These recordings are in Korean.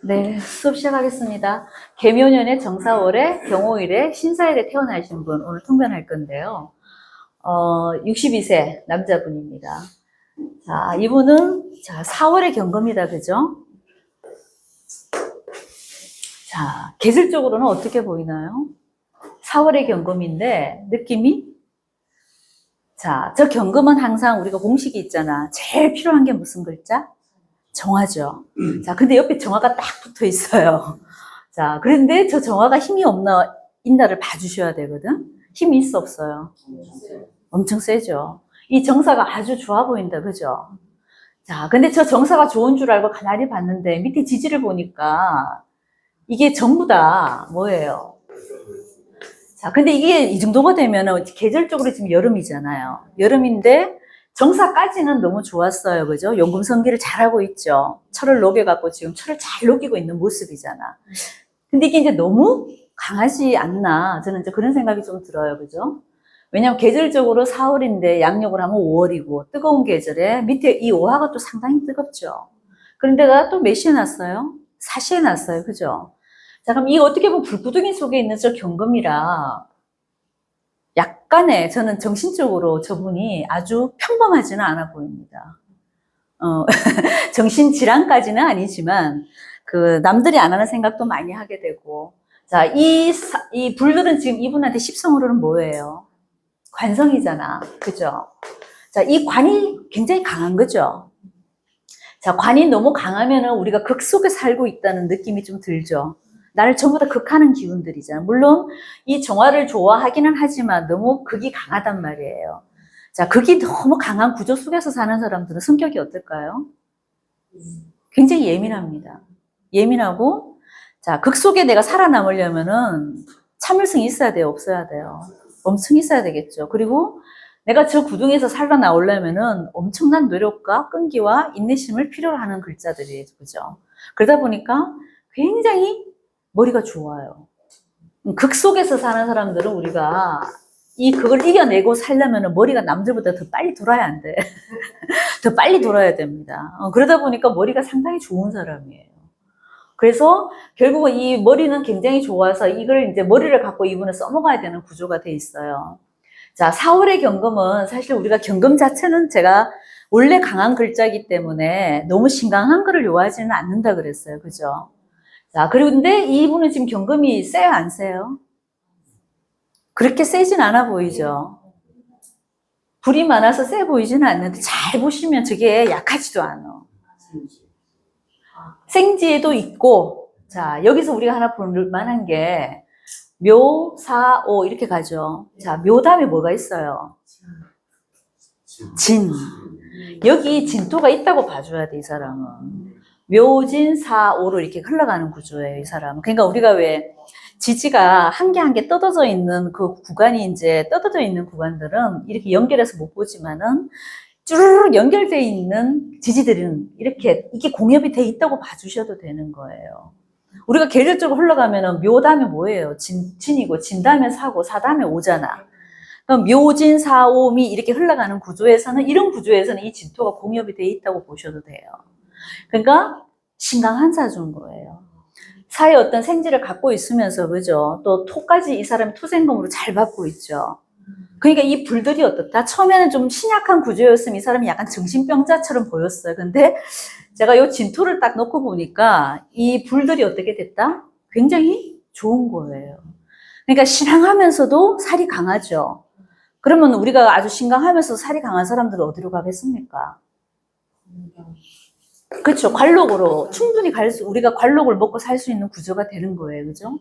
네, 수업 시작하겠습니다. 개묘년의 정사월에 경호일에 신사일에 태어나신 분 오늘 통변할 건데요. 62세 남자분입니다. 자, 이분은 4월의 경금이다, 그죠? 자, 계절적으로는 어떻게 보이나요? 4월의 경금인데 느낌이 자, 저 경금은 항상 우리가 공식이 있잖아. 제일 필요한 게 무슨 글자? 정화죠. 자, 근데 옆에 정화가 딱 붙어 있어요. 자, 그런데 저 정화가 힘이 없나, 있나를 봐주셔야 되거든? 힘이 있어, 없어요? 엄청 세죠. 이 정사가 아주 좋아 보인다, 그죠? 자, 근데 저 정사가 좋은 줄 알고 가만히 봤는데 밑에 지지를 보니까 이게 전부 다 뭐예요? 자, 근데 이게 이 정도가 되면은 계절적으로 지금 여름이잖아요. 여름인데 정사까지는 너무 좋았어요. 그죠? 용금성기를 잘하고 있죠. 철을 녹여갖고 지금 철을 잘 녹이고 있는 모습이잖아. 근데 이게 이제 너무 강하지 않나. 저는 이제 그런 생각이 좀 들어요. 그죠? 왜냐면 계절적으로 4월인데 양력을 하면 5월이고 뜨거운 계절에 밑에 이 오화가 또 상당히 뜨겁죠. 그런데가 또 몇 시에 났어요? 4시에 났어요. 그죠? 자, 그럼 이 어떻게 보면 불구덩이 속에 있는 저 경금이라 약간의 저는 정신적으로 저분이 아주 평범하지는 않아 보입니다. 정신질환까지는 아니지만 그 남들이 안 하는 생각도 많이 하게 되고 자, 이 불들은 지금 이분한테 십성으로는 뭐예요? 관성이잖아. 그죠? 자, 이 관이 굉장히 강한 거죠. 자, 관이 너무 강하면은 우리가 극 속에 살고 있다는 느낌이 좀 들죠. 나를 전부 다 극하는 기운들이잖아. 물론 이 정화를 좋아하기는 하지만 너무 극이 강하단 말이에요. 자, 극이 너무 강한 구조 속에서 사는 사람들은 성격이 어떨까요? 굉장히 예민합니다. 예민하고, 자, 극 속에 내가 살아남으려면은 참을성이 있어야 돼요? 없어야 돼요? 엄청 있어야 되겠죠. 그리고 내가 저 구둥에서 살아나오려면은 엄청난 노력과 끈기와 인내심을 필요로 하는 글자들이에요. 그죠? 그러다 보니까 굉장히 머리가 좋아요. 극 속에서 사는 사람들은 우리가 이 극을 이겨내고 살려면 머리가 남들보다 더 빨리 돌아야 안 돼. 더 빨리 돌아야 됩니다. 그러다 보니까 머리가 상당히 좋은 사람이에요. 그래서 결국은 이 머리는 굉장히 좋아서 이걸 이제 머리를 갖고 이분은 써먹어야 되는 구조가 돼 있어요. 자, 4월의 경금은 사실 우리가 경금 자체는 제가 원래 강한 글자이기 때문에 너무 신강한 글을 요하지는 않는다 그랬어요. 그죠? 자, 그런데 이분은 지금 경금이 세요, 안 세요? 그렇게 세진 않아 보이죠? 불이 많아서 세 보이지는 않는데 잘 보시면 저게 약하지도 않아. 생지에도 있고, 자, 여기서 우리가 하나 볼 만한 게 묘, 사, 오 이렇게 가죠. 자, 묘 다음에 뭐가 있어요? 진. 여기 진토가 있다고 봐줘야 돼, 이 사람은. 묘진, 사, 오로 이렇게 흘러가는 구조예요, 이 사람은. 그러니까 우리가 왜 지지가 한 개 한 개 떠져져 있는 그 구간이 이제 떠져져 있는 구간들은 이렇게 연결해서 못 보지만은 쭈르륵 연결되어 있는 지지들은 이렇게 이게 공엽이 돼 있다고 봐주셔도 되는 거예요. 우리가 계절적으로 흘러가면은 묘 다음에 뭐예요? 진이고 진 다음에 사고 사 다음에 오잖아. 그럼 묘진 사오미 이렇게 흘러가는 구조에서는 이런 구조에서는 이 진토가 공엽이 돼 있다고 보셔도 돼요. 그러니까 신강한 사주인 거예요. 사회 어떤 생지를 갖고 있으면서 그죠? 또 토까지 이 사람이 토생금으로 잘 받고 있죠. 그러니까 이 불들이 어떻다? 처음에는 좀 신약한 구조였으면 이 사람이 약간 정신병자처럼 보였어요. 근데 제가 요 진토를 딱 놓고 보니까 이 불들이 어떻게 됐다? 굉장히 좋은 거예요. 그러니까 신앙하면서도 살이 강하죠. 그러면 우리가 아주 신강하면서 살이 강한 사람들은 어디로 가겠습니까? 그렇죠. 관록으로 충분히 우리가 관록을 먹고 살 수 있는 구조가 되는 거예요. 그죠?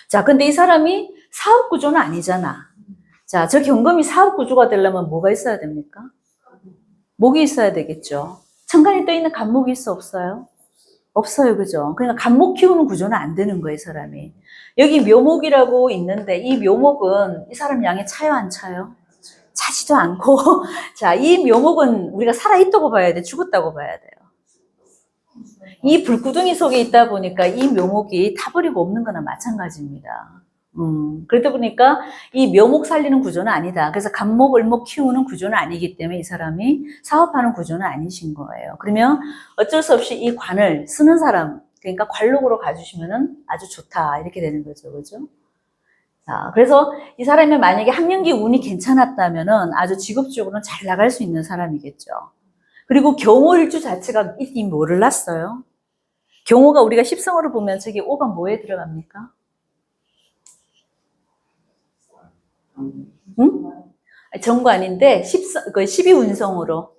자, 근데 이 사람이 사업 구조는 아니잖아. 자, 저 경금이 사업 구조가 되려면 뭐가 있어야 됩니까? 목이 있어야 되겠죠. 천간에 떠 있는 간목이 있어 없어요? 없어요. 그죠? 그러니까 간목 키우는 구조는 안 되는 거예요, 이 사람이. 여기 묘목이라고 있는데 이 묘목은 이 사람 양에 차요, 안 차요? 차지도 않고 자, 이 묘목은 우리가 살아있다고 봐야 돼, 죽었다고 봐야 돼요. 이 불구덩이 속에 있다 보니까 이 묘목이 타버리고 없는 거나 마찬가지입니다. 그러다 보니까 이 묘목 살리는 구조는 아니다. 그래서 간목, 을목 키우는 구조는 아니기 때문에 이 사람이 사업하는 구조는 아니신 거예요. 그러면 어쩔 수 없이 이 관을 쓰는 사람, 그러니까 관록으로 가주시면은 아주 좋다. 이렇게 되는 거죠. 그죠? 자, 그래서 이 사람이 만약에 학년기 운이 괜찮았다면은 아주 직업적으로는 잘 나갈 수 있는 사람이겠죠. 그리고 경호일주 자체가 이 뭐를 났어요? 경호가 우리가 십성으로 보면 저기 5가 뭐에 들어갑니까? 응? 정관인데 12운성으로.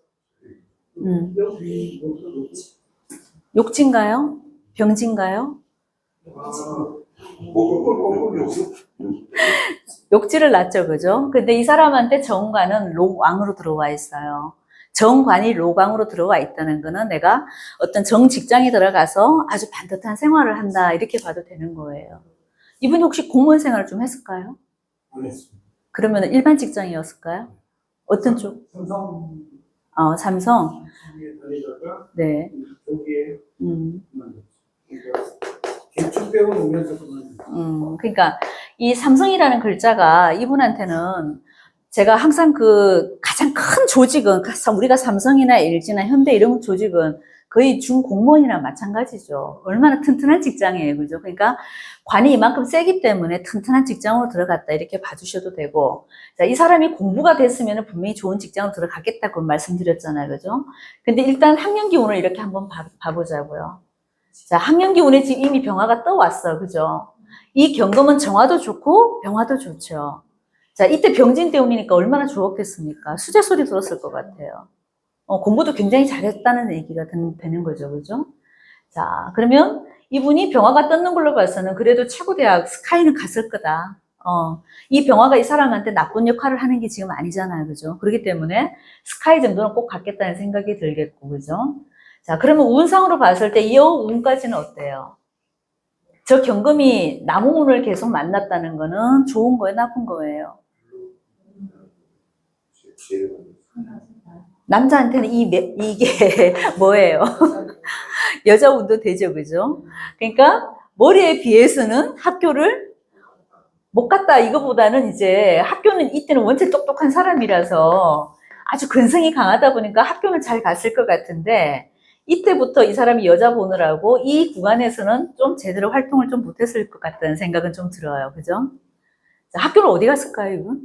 욕진가요? 병진가요? 욕지를 낳죠, 그죠? 근데 이 사람한테 정관은 록왕으로 들어와 있어요. 정관이 록왕으로 들어와 있다는 거는 내가 어떤 정직장에 들어가서 아주 반듯한 생활을 한다, 이렇게 봐도 되는 거예요. 이분이 혹시 공무원 생활을 좀 했을까요? 안 했습니다. 그러면 일반 직장이었을까요? 어떤 쪽? 삼성. 삼성. 거기에 다니다가 네. 거기에 음. 그러니까 대충 배워오면서 그만. 그러니까 이 삼성이라는 글자가 이분한테는 제가 항상 그 가장 큰 조직은 우리가 삼성이나 LG나 현대 이런 조직은 거의 준공무원이나 마찬가지죠. 얼마나 튼튼한 직장이에요. 그죠? 그러니까 관이 이만큼 세기 때문에 튼튼한 직장으로 들어갔다 이렇게 봐주셔도 되고, 자, 이 사람이 공부가 됐으면 분명히 좋은 직장으로 들어가겠다고 말씀드렸잖아요. 그죠? 근데 일단 학년기 운을 이렇게 한번 봐보자고요. 자, 학년기 운에 지금 이미 병화가 떠왔어. 그죠? 이 경금은 정화도 좋고 병화도 좋죠. 자, 이때 병진 때운이니까 얼마나 좋았겠습니까? 수제 소리 들었을 것 같아요. 공부도 굉장히 잘했다는 얘기가 되는 거죠. 그죠? 자, 그러면 이분이 병화가 떴는 걸로 봐서는 그래도 최고대학 스카이는 갔을 거다. 이 병화가 이 사람한테 나쁜 역할을 하는 게 지금 아니잖아요. 그죠? 그렇기 때문에 스카이 정도는 꼭 갖겠다는 생각이 들겠고, 그죠? 자, 그러면 운상으로 봤을 때 이 운까지는 어때요? 저 경금이 나무운을 계속 만났다는 거는 좋은 거예요, 나쁜 거예요? 남자한테는 이게 뭐예요? 여자 운도 되죠, 그죠? 그러니까 머리에 비해서는 학교를 못 갔다 이거보다는 이제 학교는 이때는 원체 똑똑한 사람이라서 아주 근성이 강하다 보니까 학교는 잘 갔을 것 같은데 이때부터 이 사람이 여자 보느라고 이 구간에서는 좀 제대로 활동을 좀 못했을 것 같다는 생각은 좀 들어요. 그죠? 자, 학교는 어디 갔을까요, 이분?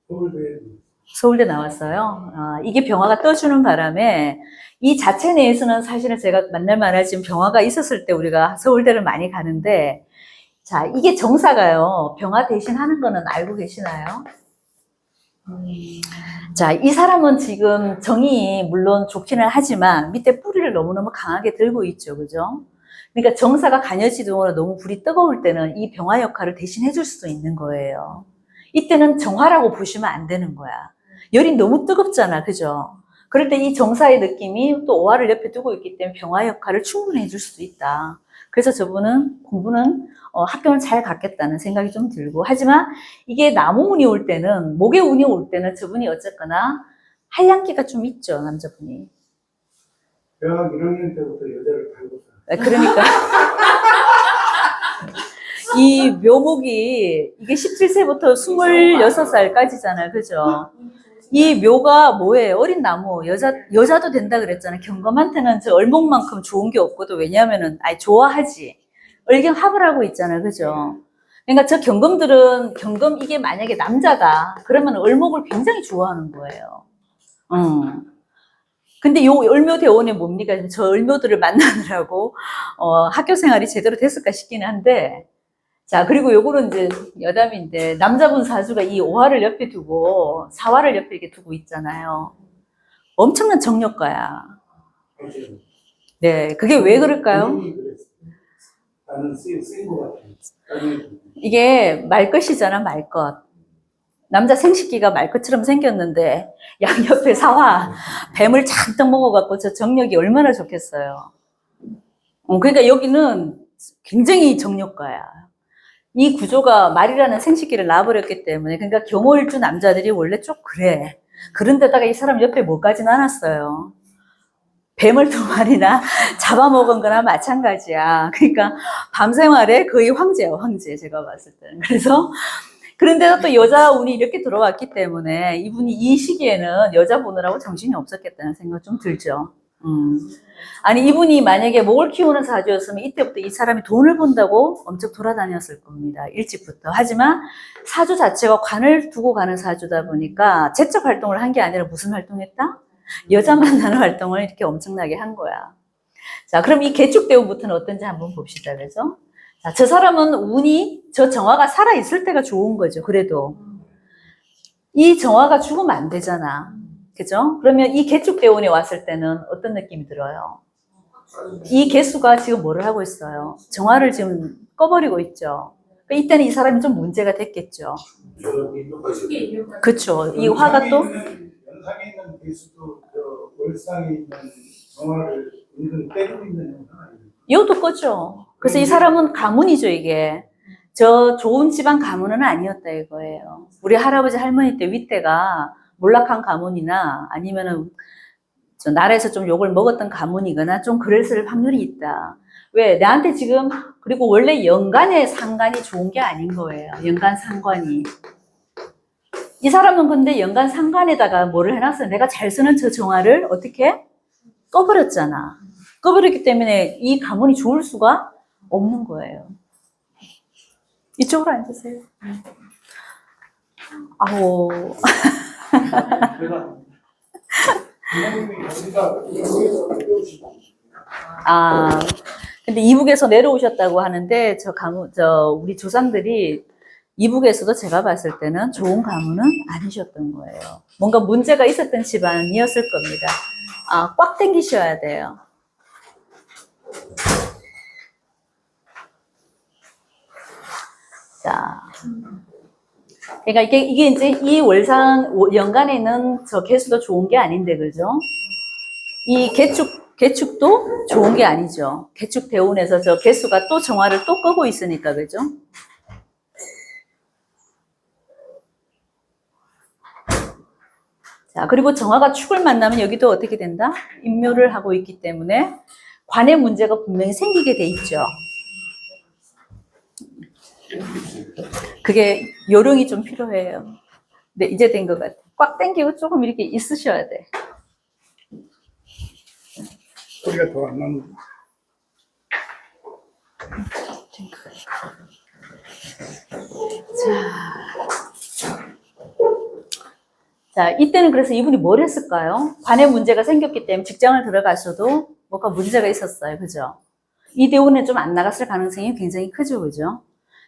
서울대. 서울대 나왔어요. 이게 병화가 떠주는 바람에 이 자체 내에서는 사실은 제가 만날 만한 지금 병화가 있었을 때 우리가 서울대를 많이 가는데, 자, 이게 정사가요. 병화 대신 하는 거는 알고 계시나요? 자, 이 사람은 지금 정이 물론 좋기는 하지만 밑에 뿌리를 너무너무 강하게 들고 있죠. 그죠? 그러니까 정사가 간여지동으로 너무 불이 뜨거울 때는 이 병화 역할을 대신 해줄 수도 있는 거예요. 이때는 정화라고 보시면 안 되는 거야. 열이 너무 뜨겁잖아. 그죠? 그럴 때 이 정사의 느낌이 또 오화를 옆에 두고 있기 때문에 병화 역할을 충분히 해줄 수도 있다. 그래서 저분은 공부는 학교는 잘 갔겠다는 생각이 좀 들고, 하지만 이게 나무운이 올 때는, 목의 운이 올 때는 저분이 어쨌거나 한량기가 좀 있죠, 남자분이. 대학 1학년 때부터 여자를 달고 살아. 그러니까 이 묘목이 이게 17세부터 26살까지잖아요. 그죠? 이 묘가 뭐예요? 어린 나무. 여자도 된다 그랬잖아요. 경검한테는 저 얼목만큼 좋은 게 없거든. 왜냐하면은, 좋아하지. 얼경합을 하고 있잖아요. 그죠? 그러니까 저 경검들은, 경검 이게 만약에 남자다. 그러면 얼목을 굉장히 좋아하는 거예요. 근데 요 을묘대원이 뭡니까? 저 을묘들을 만나느라고, 학교 생활이 제대로 됐을까 싶기는 한데, 자, 그리고 요거는 이제 여담인데, 남자분 사주가 이 오화를 옆에 두고, 사화를 옆에 이렇게 두고 있잖아요. 엄청난 정력가야. 네, 그게 왜 그럴까요? 나는 쓰인 것 같아. 이게 말것이잖아, 말것. 남자 생식기가 말것처럼 생겼는데, 양옆에 사화, 뱀을 잔뜩 먹어갖고 저 정력이 얼마나 좋겠어요. 그러니까 여기는 굉장히 정력가야. 이 구조가 말이라는 생식기를 낳아버렸기 때문에, 그러니까 경월주 남자들이 원래 좀 그래. 그런데다가 이 사람 옆에 뭐까지는 않았어요. 뱀을 2마리나 잡아먹은 거나 마찬가지야. 그러니까 밤생활에 거의 황제야, 황제, 제가 봤을 때는. 그래서, 그런데도 또 여자 운이 이렇게 들어왔기 때문에 이분이 이 시기에는 여자 보느라고 정신이 없었겠다는 생각 좀 들죠. 아니, 이분이 만약에 목을 키우는 사주였으면 이때부터 이 사람이 돈을 번다고 엄청 돌아다녔을 겁니다. 일찍부터. 하지만 사주 자체가 관을 두고 가는 사주다 보니까 재적 활동을 한 게 아니라 무슨 활동했다? 여자 만나는 활동을 이렇게 엄청나게 한 거야. 자, 그럼 이 개축대운부터는 어떤지 한번 봅시다. 그죠? 자, 저 사람은 운이, 저 정화가 살아있을 때가 좋은 거죠. 그래도. 이 정화가 죽으면 안 되잖아. 그죠? 그러면 이 개축대운에 왔을 때는 어떤 느낌이 들어요? 이 개수가 지금 뭐를 하고 있어요? 정화를 지금 꺼버리고 있죠. 그러니까 이때는 이 사람이 좀 문제가 됐겠죠. 그렇죠. 이 화가 또 연상에 있는 개수도 월상에 있는 정화를 은근 때리고 있는 현상 아니에요? 이것도 꺼죠. 그래서 이 사람은 가문이죠, 이게. 저 좋은 집안 가문은 아니었다 이거예요. 우리 할아버지 할머니 때 윗대가 몰락한 가문이나 아니면은 저 나라에서 좀 욕을 먹었던 가문이거나 좀 그랬을 확률이 있다. 왜? 나한테 지금, 그리고 원래 연간의 상관이 좋은 게 아닌 거예요. 연간 상관이. 이 사람은 근데 연간 상관에다가 뭐를 해놨어요? 내가 잘 쓰는 저 정화를 어떻게? 꺼버렸잖아. 꺼버렸기 때문에 이 가문이 좋을 수가 없는 거예요. 이쪽으로 앉으세요. 아우. 아, 근데 이북에서 내려오셨다고 하는데, 우리 조상들이 이북에서도 제가 봤을 때는 좋은 가문은 아니셨던 거예요. 뭔가 문제가 있었던 집안이었을 겁니다. 아, 꽉 당기셔야 돼요. 자. 그러니까 이게 이제 이 연간에는 저 개수도 좋은 게 아닌데, 그죠? 이 개축도 좋은 게 아니죠. 개축 대운에서 저 개수가 또 정화를 또 끄고 있으니까, 그죠? 자, 그리고 정화가 축을 만나면 여기도 어떻게 된다? 인묘를 하고 있기 때문에 관의 문제가 분명히 생기게 돼 있죠. 그게 요령이 좀 필요해요. 네, 이제 된 것 같아요. 꽉 당기고 조금 이렇게 있으셔야 돼. 소리가 더 안 나는. 자, 이때는 그래서 이분이 뭘 했을까요? 관의 문제가 생겼기 때문에 직장을 들어가셔도 뭔가 문제가 있었어요. 그죠? 이 대운에 좀 안 나갔을 가능성이 굉장히 크죠. 그죠?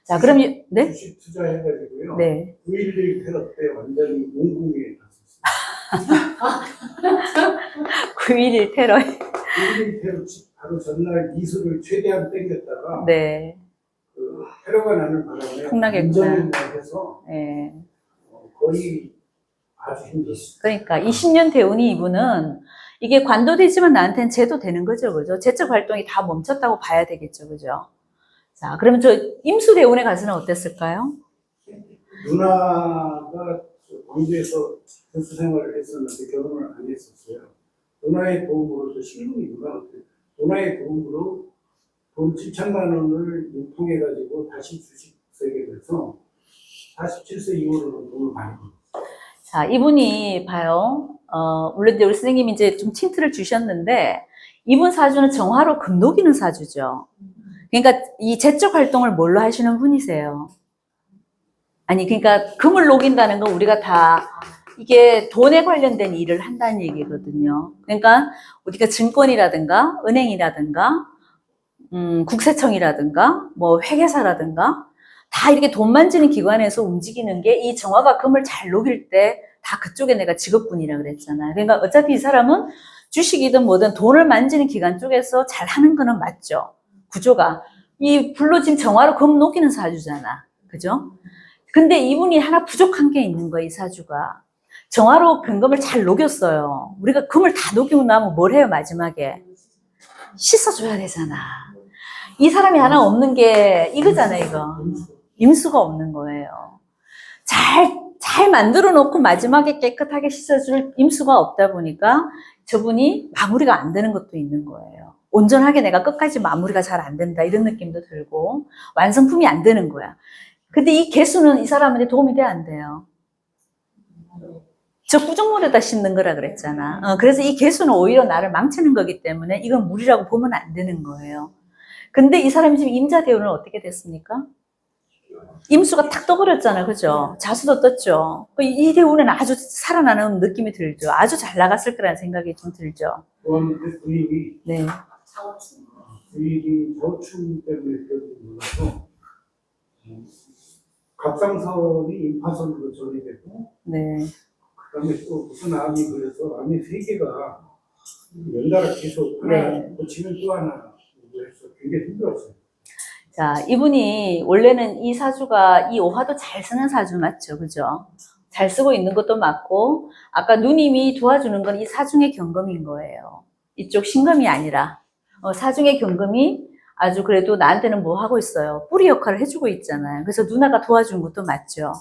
자, 그럼, 네? 주식 투자해가지고요. 네. 9.11 테러 때 완전히 몽궁에 갔었어요. 9.11 테러. 9.11 테러 바로 전날 이수를 최대한 땡겼다가 네. 그 테러가 나는 바람에 폭락했구나. 운전을 해서 네. 거의 아주 힘들었어요. 그러니까 20년 대운이 이분은 이게 관도 되지만 나한테는 재도 되는 거죠. 그죠? 재적 활동이 다 멈췄다고 봐야 되겠죠. 그죠? 자, 그러면 저 임수 대운에 가서는 어땠을까요? 누나가 광주에서 교수 생활을 했었는데 결혼을 안 했었어요. 누나의 도움으로도 실물이 누나의 도움으로 돈 7천만 원을 융통해가지고 다시 주식 세계에 돼서 47세 이후로는 돈을 많이 벌었어요. 자, 이분이 봐요. 물론 이제 우리 선생님이 이제 좀 틴트를 주셨는데, 이분 사주는 정화로 금 녹이는 사주죠. 그러니까 이 재적 활동을 뭘로 하시는 분이세요? 아니, 그러니까 금을 녹인다는 건 우리가 다 이게 돈에 관련된 일을 한다는 얘기거든요. 그러니까 우리가 증권이라든가 은행이라든가 국세청이라든가 뭐 회계사라든가 다 이렇게 돈 만지는 기관에서 움직이는 게 이 정화가 금을 잘 녹일 때 다 그쪽에 내가 직업군이라 그랬잖아요. 그러니까 어차피 이 사람은 주식이든 뭐든 돈을 만지는 기관 쪽에서 잘 하는 거는 맞죠. 구조가. 이 불로 지금 정화로 금 녹이는 사주잖아. 그죠? 근데 이분이 하나 부족한 게 있는 거야, 이 사주가. 정화로 금을 잘 녹였어요. 우리가 금을 다 녹이고 나면 뭘 해요, 마지막에? 씻어줘야 되잖아. 이 사람이 하나 없는 게 이거잖아, 이거. 임수가 없는 거예요. 잘 만들어 놓고 마지막에 깨끗하게 씻어줄 임수가 없다 보니까 저분이 마무리가 안 되는 것도 있는 거예요. 온전하게 내가 끝까지 마무리가 잘 안 된다, 이런 느낌도 들고, 완성품이 안 되는 거야. 근데 이 개수는 이 사람한테 도움이 돼, 안 돼요? 저 구정물에다 심는 거라 그랬잖아. 그래서 이 개수는 오히려 나를 망치는 거기 때문에 이건 물이라고 보면 안 되는 거예요. 근데 이 사람이 지금 임자대운은 어떻게 됐습니까? 임수가 탁 떠버렸잖아요. 그죠? 자수도 떴죠. 이 대운은 아주 살아나는 느낌이 들죠. 아주 잘 나갔을 거라는 생각이 좀 들죠. 그런데 부인이 네. 부인이 저축 때문에 그런지 몰라서 갑상선이 임파선으로 전이되고 네. 그다음에 또 무슨 암이 그래서 암이 세 개가 연달아 계속 하나 고치면 또 하나 해서 굉장히 힘들었어요. 자, 이분이 원래는 이 사주가 이 오화도 잘 쓰는 사주 맞죠? 그죠? 잘 쓰고 있는 것도 맞고, 아까 누님이 도와주는 건 이 사중의 경금인 거예요. 이쪽 신금이 아니라, 사중의 경금이 아주 그래도 나한테는 뭐 하고 있어요? 뿌리 역할을 해주고 있잖아요. 그래서 누나가 도와준 것도 맞죠.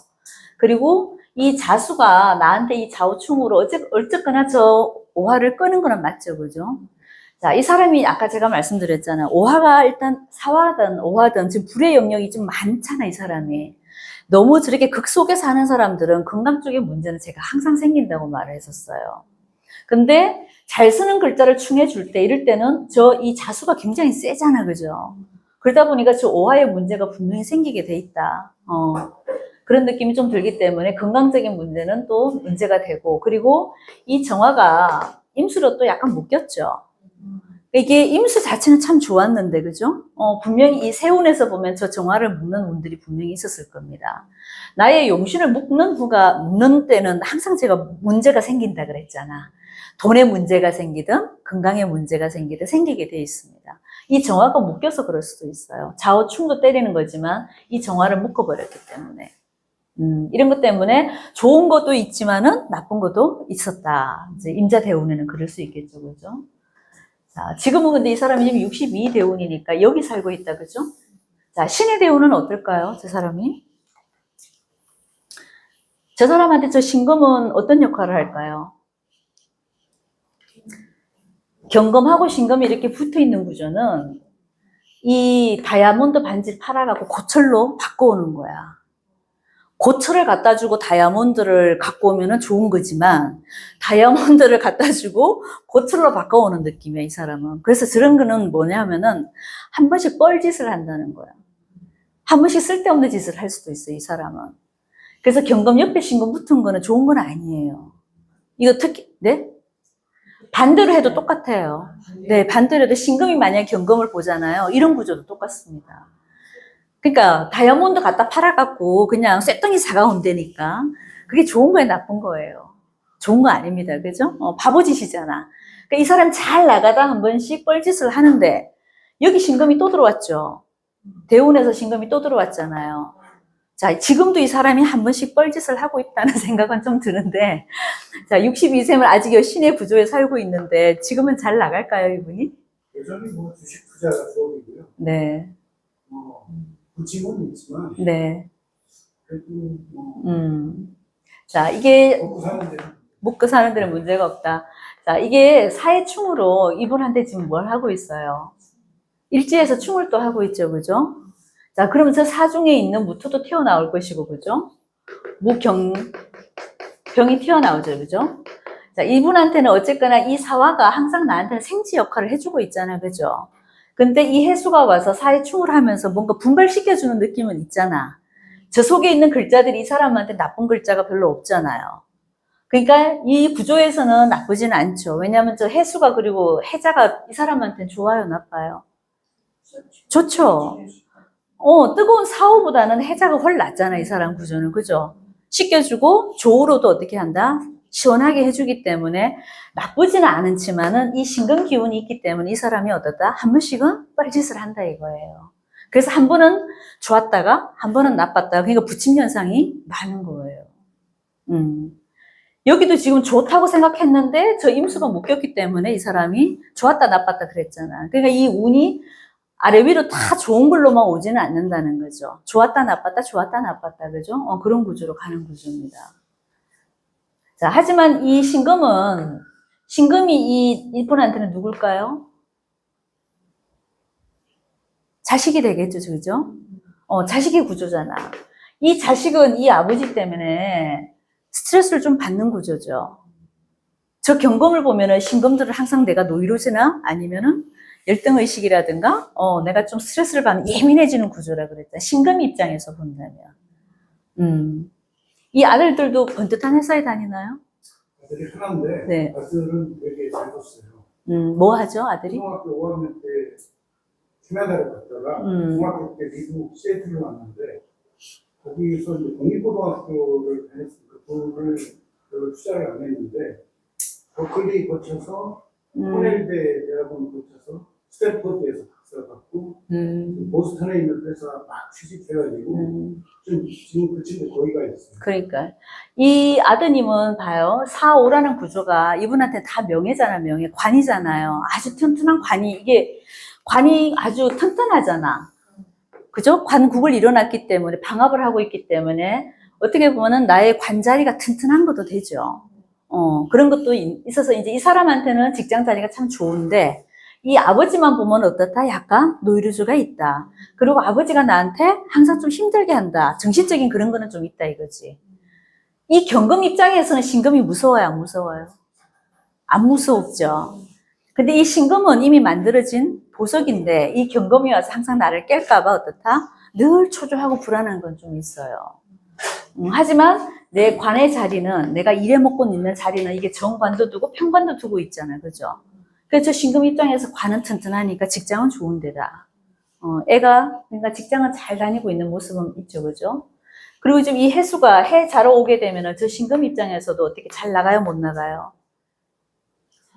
그리고 이 자수가 나한테 이 좌우충으로 어쨌거나 저 오화를 끄는 거는 맞죠. 그죠? 자, 이 사람이 아까 제가 말씀드렸잖아요. 오화가 일단 사화든 오화든 지금 불의 영역이 좀 많잖아, 이 사람이. 너무 저렇게 극 속에 사는 사람들은 건강 쪽의 문제는 제가 항상 생긴다고 말을 했었어요. 근데 잘 쓰는 글자를 충해줄 때, 이럴 때는 이 자수가 굉장히 세잖아, 그죠? 그러다 보니까 저 오화의 문제가 분명히 생기게 돼 있다. 그런 느낌이 좀 들기 때문에 건강적인 문제는 또 문제가 되고, 그리고 이 정화가 임수로 또 약간 묶였죠. 이게 임수 자체는 참 좋았는데, 그죠? 분명히 이 세운에서 보면 저 정화를 묶는 운들이 분명히 있었을 겁니다. 나의 용신을 묶는 때는 항상 제가 문제가 생긴다 그랬잖아. 돈의 문제가 생기든, 건강의 문제가 생기든 생기게 돼 있습니다. 이 정화가 묶여서 그럴 수도 있어요. 좌우충도 때리는 거지만, 이 정화를 묶어버렸기 때문에. 이런 것 때문에 좋은 것도 있지만은 나쁜 것도 있었다. 이제 임자 대운에는 그럴 수 있겠죠, 그죠? 자, 지금은 근데 이 사람이 지금 62 대운이니까 여기 살고 있다, 그죠? 자, 신의 대운은 어떨까요, 저 사람이? 저 사람한테 저 신금은 어떤 역할을 할까요? 경금하고 신금이 이렇게 붙어 있는 구조는 이 다이아몬드 반지를 팔아갖고 고철로 바꿔오는 거야. 고철을 갖다 주고 다이아몬드를 갖고 오면은 좋은 거지만, 다이아몬드를 갖다 주고 고철로 바꿔오는 느낌이야, 이 사람은. 그래서 저런 거는 뭐냐면은, 한 번씩 뻘짓을 한다는 거야. 한 번씩 쓸데없는 짓을 할 수도 있어, 이 사람은. 그래서 경금 옆에 신금 붙은 거는 좋은 건 아니에요. 이거 특히, 네? 반대로 해도 똑같아요. 네, 반대로 해도 신금이 만약에 경금을 보잖아요. 이런 구조도 똑같습니다. 그러니까 다이아몬드 갖다 팔아갖고 그냥 쇳덩이 사가온다니까 그게 좋은 거예요, 나쁜 거예요? 좋은 거 아닙니다, 그죠? 바보짓이잖아. 그러니까 이 사람 잘 나가다 한 번씩 뻘짓을 하는데 여기 신금이 또 들어왔죠. 대운에서 신금이 또 들어왔잖아요. 자, 지금도 이 사람이 한 번씩 뻘짓을 하고 있다는 생각은 좀 드는데, 자, 62세면 아직 여신의 구조에 살고 있는데 지금은 잘 나갈까요, 이분이? 여전히 뭐 주식 투자가 수업이고요. 네. 부침은 있지만 네. 그래도 뭐 자, 이게 먹고 사는 데는 문제가 없다. 자, 이게 사해충으로 이분한테 지금 뭘 하고 있어요? 일지에서 충을 또 하고 있죠, 그죠? 자, 그러면서 사중에 있는 무토도 튀어나올 것이고, 그죠? 병이 튀어나오죠, 그죠? 자, 이분한테는 어쨌거나 이 사화가 항상 나한테는 생지 역할을 해주고 있잖아요, 그죠? 근데 이 해수가 와서 사해충을 하면서 뭔가 분발시켜주는 느낌은 있잖아. 저 속에 있는 글자들이 이 사람한테 나쁜 글자가 별로 없잖아요. 그러니까 이 구조에서는 나쁘진 않죠. 왜냐하면 저 해수가 그리고 해자가 이 사람한테는 좋아요, 나빠요? 좋죠. 뜨거운 사오보다는 해자가 훨 낫잖아, 이 사람 구조는. 그죠? 씻겨주고, 조우로도 어떻게 한다? 시원하게 해주기 때문에 나쁘지는 않지만은 이 신금 기운이 있기 때문에 이 사람이 어떻다? 한 번씩은 뻘짓을 한다 이거예요. 그래서 한 번은 좋았다가 한 번은 나빴다가 그러니까 부침 현상이 많은 거예요. 여기도 지금 좋다고 생각했는데 저 임수가 묶였기 때문에 이 사람이 좋았다 나빴다 그랬잖아. 그러니까 이 운이 아래 위로 다 좋은 걸로만 오지는 않는다는 거죠. 좋았다 나빴다 좋았다 나빴다 그죠? 그런 구조로 가는 구조입니다. 자, 하지만 이 신금이 이분한테는 누굴까요? 자식이 되겠죠, 그죠? 자식의 구조잖아. 이 자식은 이 아버지 때문에 스트레스를 좀 받는 구조죠. 저 경검을 보면은 신검들은 항상 내가 노이로제나 아니면은 열등의식이라든가, 내가 좀 스트레스를 받으면 예민해지는 구조라 그랬잖아. 신검 입장에서 본다면. 이 아들들도 번듯한 회사에 다니나요? 아들이 하나인데, 네. 아들은 되게 잘 컸어요. 뭐 하죠, 아들이? 중학교 5학년 때 캐나다를 갔다가, 중학교 때 미국 시애틀을 왔는데, 거기서 이제 공립고등학교를 다녔으니까 돈을 별로 투자를 안 했는데, 버클리 거쳐서, 코넬대 대학원 거쳐서, 스탠포드에서 박사 받고, 보스턴에 있는 회사 막 취직해가지고, 지금 그 친구 거기가 있어요. 그러니까. 이 아드님은 봐요. 4, 5라는 구조가 이분한테 다 명예잖아, 명예. 관이잖아요. 아주 튼튼한 관이, 이게, 관이 아주 튼튼하잖아. 그죠? 관국을 일어났기 때문에, 방합을 하고 있기 때문에, 어떻게 보면은 나의 관자리가 튼튼한 것도 되죠. 그런 것도 있어서 이제 이 사람한테는 직장 자리가 참 좋은데, 이 아버지만 보면 어떻다? 약간 노이로즈가 있다. 그리고 아버지가 나한테 항상 좀 힘들게 한다. 정신적인 그런 거는 좀 있다 이거지. 이 경금 입장에서는 신금이 무서워요, 안 무서워요? 안 무섭죠. 근데 이 신금은 이미 만들어진 보석인데 이 경금이 와서 항상 나를 깰까봐 어떻다? 늘 초조하고 불안한 건 좀 있어요. 하지만 내 관의 자리는, 내가 일해 먹고 있는 자리는 이게 정관도 두고 편관도 두고 있잖아요. 그죠? 그래서 신금 입장에서 관은 튼튼하니까 직장은 좋은 데다. 애가, 그러니까 직장은 잘 다니고 있는 모습은 있죠. 그죠? 그리고 지금 이 해수가 해 자러 오게 되면은 저 신금 입장에서도 어떻게 잘 나가요? 못 나가요?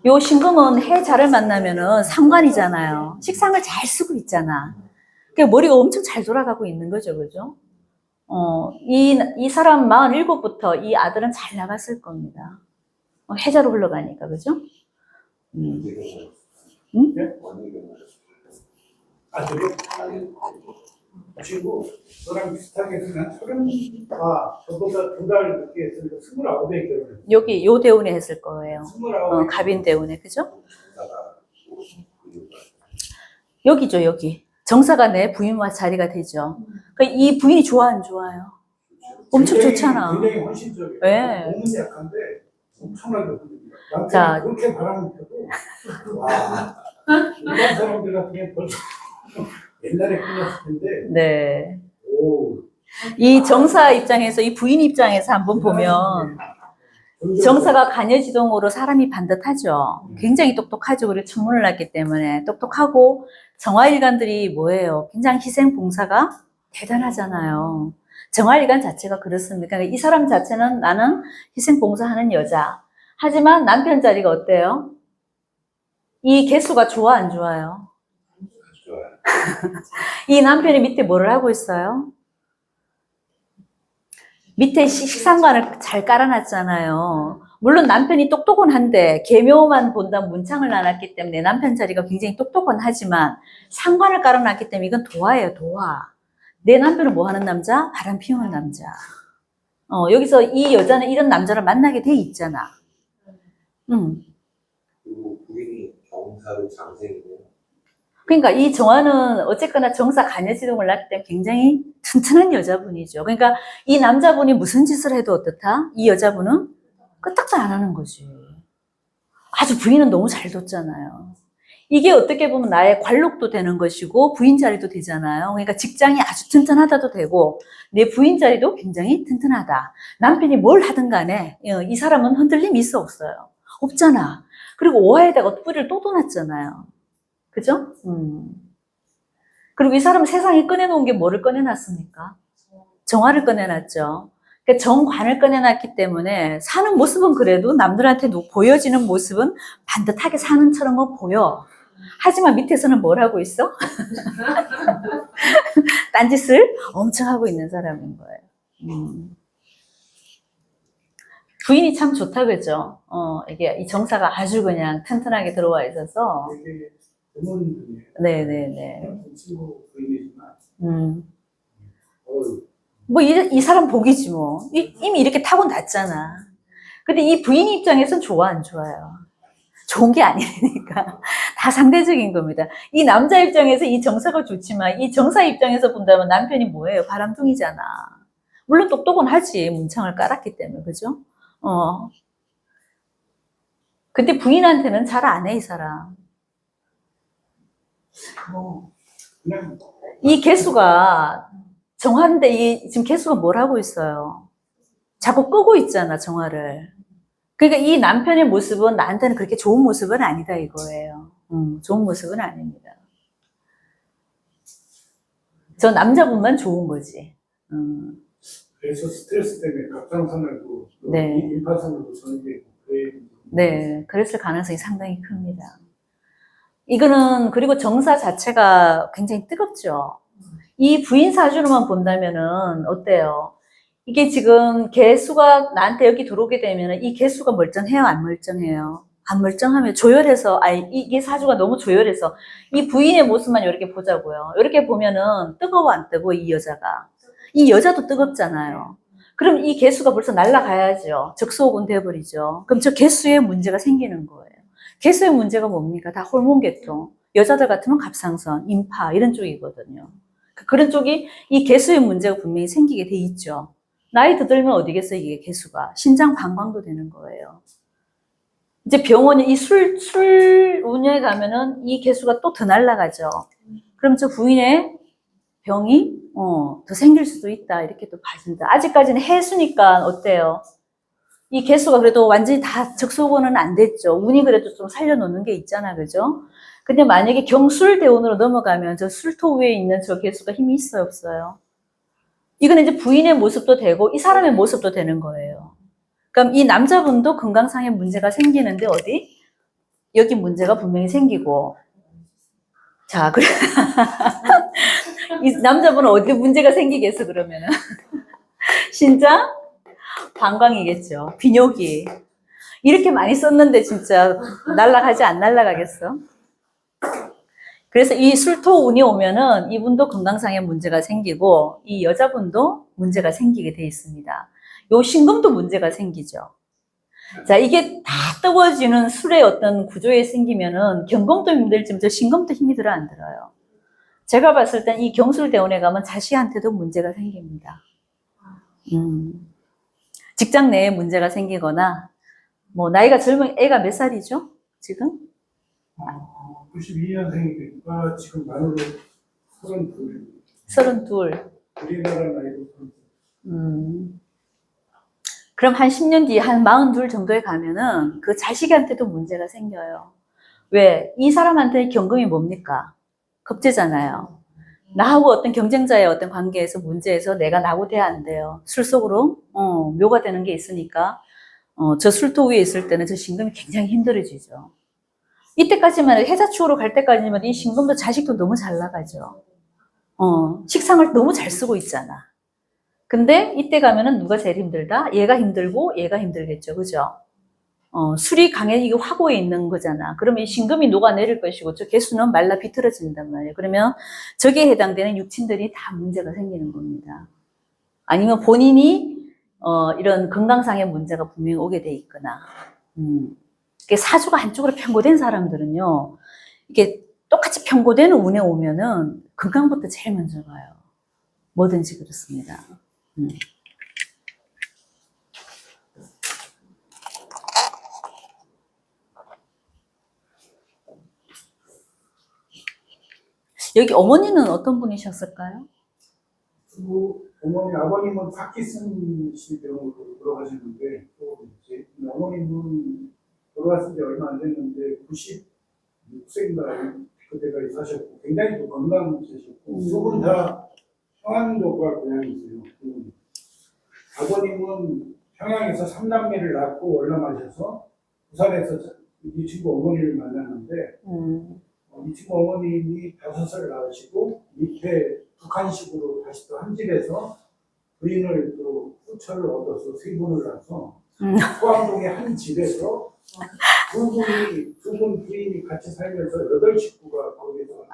요 신금은 해 자를 만나면은 상관이잖아요. 식상을 잘 쓰고 있잖아. 그러니까 머리가 엄청 잘 돌아가고 있는 거죠. 그죠? 이 사람 47부터 이 아들은 잘 나갔을 겁니다. 해자로 흘러가니까. 그죠? 응? 아들이? 친구, 저랑 비슷하게 그냥 30, 저보다 2달 늦게 했으니까 29에 결혼했어요. 여기, 요 대운에 했을 거예요. 29에. 갑인 대운에, 그죠? 여기죠, 여기. 정사가 내 부인과 자리가 되죠. 그러니까 이 부인이 좋아, 안 좋아요? 엄청 좋잖아. 굉장히 헌신적이에요. 네. 몸은 약한데 엄청나게 헌신적이에요. 자. 남편이 그렇게 바라는 펴도 와, 일반 사람들 같으면 벌써 옛날에 끝났을 텐데. 네. 오. 이 정사 입장에서, 이 부인 입장에서 한번 보면 정사가 간여지동으로 사람이 반듯하죠. 굉장히 똑똑하죠. 그리고 천문을 났기 때문에 똑똑하고 정화일간들이 뭐예요? 굉장히 희생봉사가 대단하잖아요. 정화일간 자체가 그렇습니다. 그러니까 이 사람 자체는 나는 희생봉사하는 여자. 하지만 남편 자리가 어때요? 이 개수가 좋아, 안 좋아요? 이 남편이 밑에 뭐를 하고 있어요? 밑에 식상관을 잘 깔아놨잖아요. 물론 남편이 똑똑은 한데 계묘만 본다면 문창을 놔놨기 때문에 남편 자리가 굉장히 똑똑은 하지만 상관을 깔아놨기 때문에 이건 도화예요, 도화. 내 남편은 뭐 하는 남자? 바람 피우는 남자. 여기서 이 여자는 이런 남자를 만나게 돼 있잖아. 그리고 부인이 경사로 장생이네요. 그러니까 이 정화는 어쨌거나 정사 간여지동을 낳기 때문에 굉장히 튼튼한 여자분이죠. 그러니까 이 남자분이 무슨 짓을 해도 어떻다? 이 여자분은 끄떡도 안 하는 거지. 아주 부인은 너무 잘 뒀잖아요. 이게 어떻게 보면 나의 관록도 되는 것이고 부인 자리도 되잖아요. 그러니까 직장이 아주 튼튼하다도 되고 내 부인 자리도 굉장히 튼튼하다. 남편이 뭘 하든 간에 이 사람은 흔들림이 있어 없어요? 없잖아. 그리고 오화에다가 뿌리를 또 둬놨잖아요. 그죠? 그리고 이 사람은 세상에 꺼내놓은 게 뭐를 꺼내놨습니까? 정화를 꺼내놨죠. 그러니까 정관을 꺼내놨기 때문에 사는 모습은 그래도 남들한테 보여지는 모습은 반듯하게 사는 처럼 보여. 하지만 밑에서는 뭘 하고 있어? 딴짓을 엄청 하고 있는 사람인 거예요. 부인이 참 좋다, 그죠? 이게 이 정사가 아주 그냥 튼튼하게 들어와 있어서. 되게 부모님들이에요. 네네네. 친구 부인이지만. 뭐, 이 사람 복이지, 뭐. 이미 이렇게 타고났잖아. 근데 이 부인 입장에선 좋아, 안 좋아요? 좋은 게 아니니까. 다 상대적인 겁니다. 이 남자 입장에서 이 정사가 좋지만, 이 정사 입장에서 본다면 남편이 뭐예요? 바람둥이잖아. 물론 똑똑은 하지, 문창을 깔았기 때문에, 그죠? 어. 근데 부인한테는 잘 안 해, 이 사람. 뭐 그냥 이 개수가 정화인데 이 지금 개수가 뭘 하고 있어요? 자꾸 끄고 있잖아, 정화를. 그러니까 이 남편의 모습은 나한테는 그렇게 좋은 모습은 아니다 이거예요. 좋은 모습은 아닙니다. 저 남자분만 좋은 거지. 그래서 스트레스 때문에 갑상선을도 네. 임파선을도 전이되고 그래. 네, 그랬을 가능성이 상당히 큽니다. 이거는 그리고 정사 자체가 굉장히 뜨겁죠. 이 부인 사주로만 본다면은 어때요? 이게 지금 개수가 나한테 여기 들어오게 되면 이 개수가 멀쩡해요, 안 멀쩡해요? 안 멀쩡하면 조열해서, 아니, 이게 사주가 너무 조열해서 이 부인의 모습만 이렇게 보자고요. 이렇게 보면은 뜨거워, 안 뜨거워, 이 여자가. 이 여자도 뜨겁잖아요. 그럼 이 개수가 벌써 날아가야죠. 적소옥은 돼버리죠. 그럼 저 개수에 문제가 생기는 거예요. 개수의 문제가 뭡니까? 다 호르몬 계통. 여자들 같으면 갑상선, 임파, 이런 쪽이거든요. 그런 쪽이 이 개수의 문제가 분명히 생기게 돼 있죠. 나이 들면 어디겠어요, 이게 개수가. 신장 방광도 되는 거예요. 이제 병원에 이 술 운영에 가면은 이 개수가 또 더 날아가죠. 그럼 저 부인의 병이, 더 생길 수도 있다. 이렇게 또 봐준다. 아직까지는 해수니까 어때요? 이 개수가 그래도 완전히 다 적소고는 안 됐죠. 운이 그래도 좀 살려놓는 게 있잖아, 그죠? 근데 만약에 경술대운으로 넘어가면 저 술토 위에 있는 저 개수가 힘이 있어요, 없어요? 이거는 이제 부인의 모습도 되고 이 사람의 모습도 되는 거예요. 그럼 이 남자분도 건강상의 문제가 생기는데 어디? 여기 문제가 분명히 생기고. 자, 그래. 이 남자분은 어디 문제가 생기겠어, 그러면은? 신장? 방광이겠죠. 비뇨기. 이렇게 많이 썼는데 진짜 날아가지 안 날아가겠어? 그래서 이 술토 운이 오면은 이분도 건강상의 문제가 생기고 이 여자분도 문제가 생기게 돼 있습니다. 요 신금도 문제가 생기죠. 자, 이게 다 뜨거워지는 술의 어떤 구조에 생기면은 경금도 힘들지만 저 신금도 힘이 들어 안 들어요. 제가 봤을 땐 이 경술대원에 가면 자식한테도 문제가 생깁니다. 직장 내에 문제가 생기거나 뭐 나이가 젊은 애가 몇 살이죠? 지금? 92년생이니까 지금 만으로 32. 32. 우리나라 나이로 32. 그럼 한 10년 뒤에 한 42 정도에 가면은 그 자식한테도 문제가 생겨요. 왜? 이 사람한테 경금이 뭡니까? 겁재잖아요. 나하고 어떤 경쟁자의 어떤 관계에서 문제에서 내가 나고 돼야 안 돼요. 술 속으로 묘가 되는 게 있으니까 저 술토 위에 있을 때는 저 신금이 굉장히 힘들어지죠. 이때까지만 해자추호로 갈 때까지만 이 신금도 자식도 너무 잘 나가죠. 식상을 너무 잘 쓰고 있잖아. 근데 이때 가면은 누가 제일 힘들다? 얘가 힘들고 얘가 힘들겠죠. 그죠? 술이 강해 화고에 있는 거잖아. 그러면 이 신금이 녹아내릴 것이고 저 개수는 말라 비틀어진단 말이에요. 그러면 저기에 해당되는 육친들이 다 문제가 생기는 겁니다. 아니면 본인이 이런 건강상의 문제가 분명히 오게 돼 있거나 사주가 한쪽으로 편고된 사람들은요. 이게 똑같이 편고되는 운에 오면은 건강부터 제일 먼저 가요. 뭐든지 그렇습니다. 여기 어머니는 어떤 분이셨을까요? 어머니, 아버님은 파키슨 씨 병으로 돌아가셨는데, 또 이제 어머님은 돌아가신 지 얼마 안 됐는데, 96세인가 그때까지 사셨고, 굉장히 또 건강하셨고, 두 분 다 평안도가 고향이세요. 아버님은 평양에서 3남매를 낳고 월남하셔서 부산에서 이 친구 어머니를 만났는데, 이 친구 어머님이 5을 낳으시고 밑에 북한식으로 다시 또 한 집에서 부인을 또 후처를 얻어서 3분을 낳아서 포항동의 한 집에서 두 분 부인이 같이 살면서 8식구가 거기서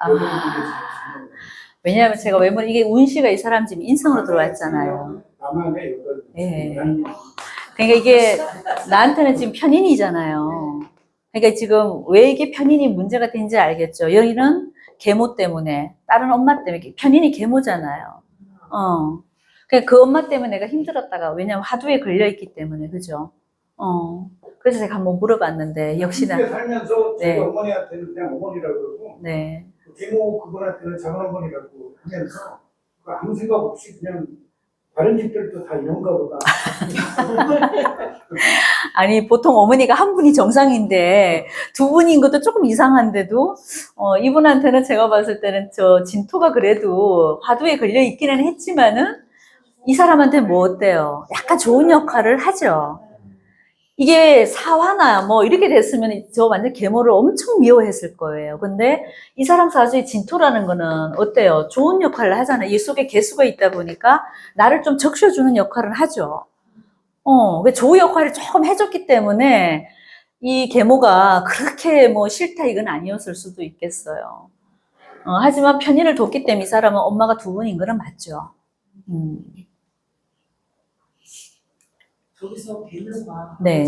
왜냐하면 제가 외모는 이게 운시가 이 사람 지금 인성으로 들어왔잖아요. 남한의 8. 예. 그러니까 이게 나한테는 지금 편인이잖아요. 그러니까 지금 왜 이게 편인이 문제가 된지 알겠죠? 여기는 계모 때문에, 다른 엄마 때문에, 편인이 계모잖아요. 그러니까 그 엄마 때문에 내가 힘들었다가, 왜냐면 화두에 걸려있기 때문에, 그죠? 그래서 제가 한번 물어봤는데, 역시나, 함께 살면서 저희 네. 어머니한테는 그냥 어머니라고 그러고 네. 계모 그분한테는 작은 어머니라고 하면서 아무 생각 없이 그냥 다른 집들도 다 이런가 보다. 아니, 보통 어머니가 한 분이 정상인데, 두 분인 것도 조금 이상한데도, 이분한테는 제가 봤을 때는 진토가 그래도 화두에 걸려 있기는 했지만은, 이 사람한테 뭐 어때요? 약간 좋은 역할을 하죠. 이게 사화나 뭐 이렇게 됐으면 저 완전 계모를 엄청 미워했을 거예요. 근데 이 사람 사주에 진토라는 거는 어때요? 좋은 역할을 하잖아요. 이 속에 개수가 있다 보니까 나를 좀 적셔주는 역할을 하죠. 그 조우 역할을 조금 해줬기 때문에 이 계모가 그렇게 뭐 싫다 이건 아니었을 수도 있겠어요. 하지만 편의를 뒀기 때문에 이 사람은 엄마가 두 분인 거는 맞죠. 저기서 계모가 네.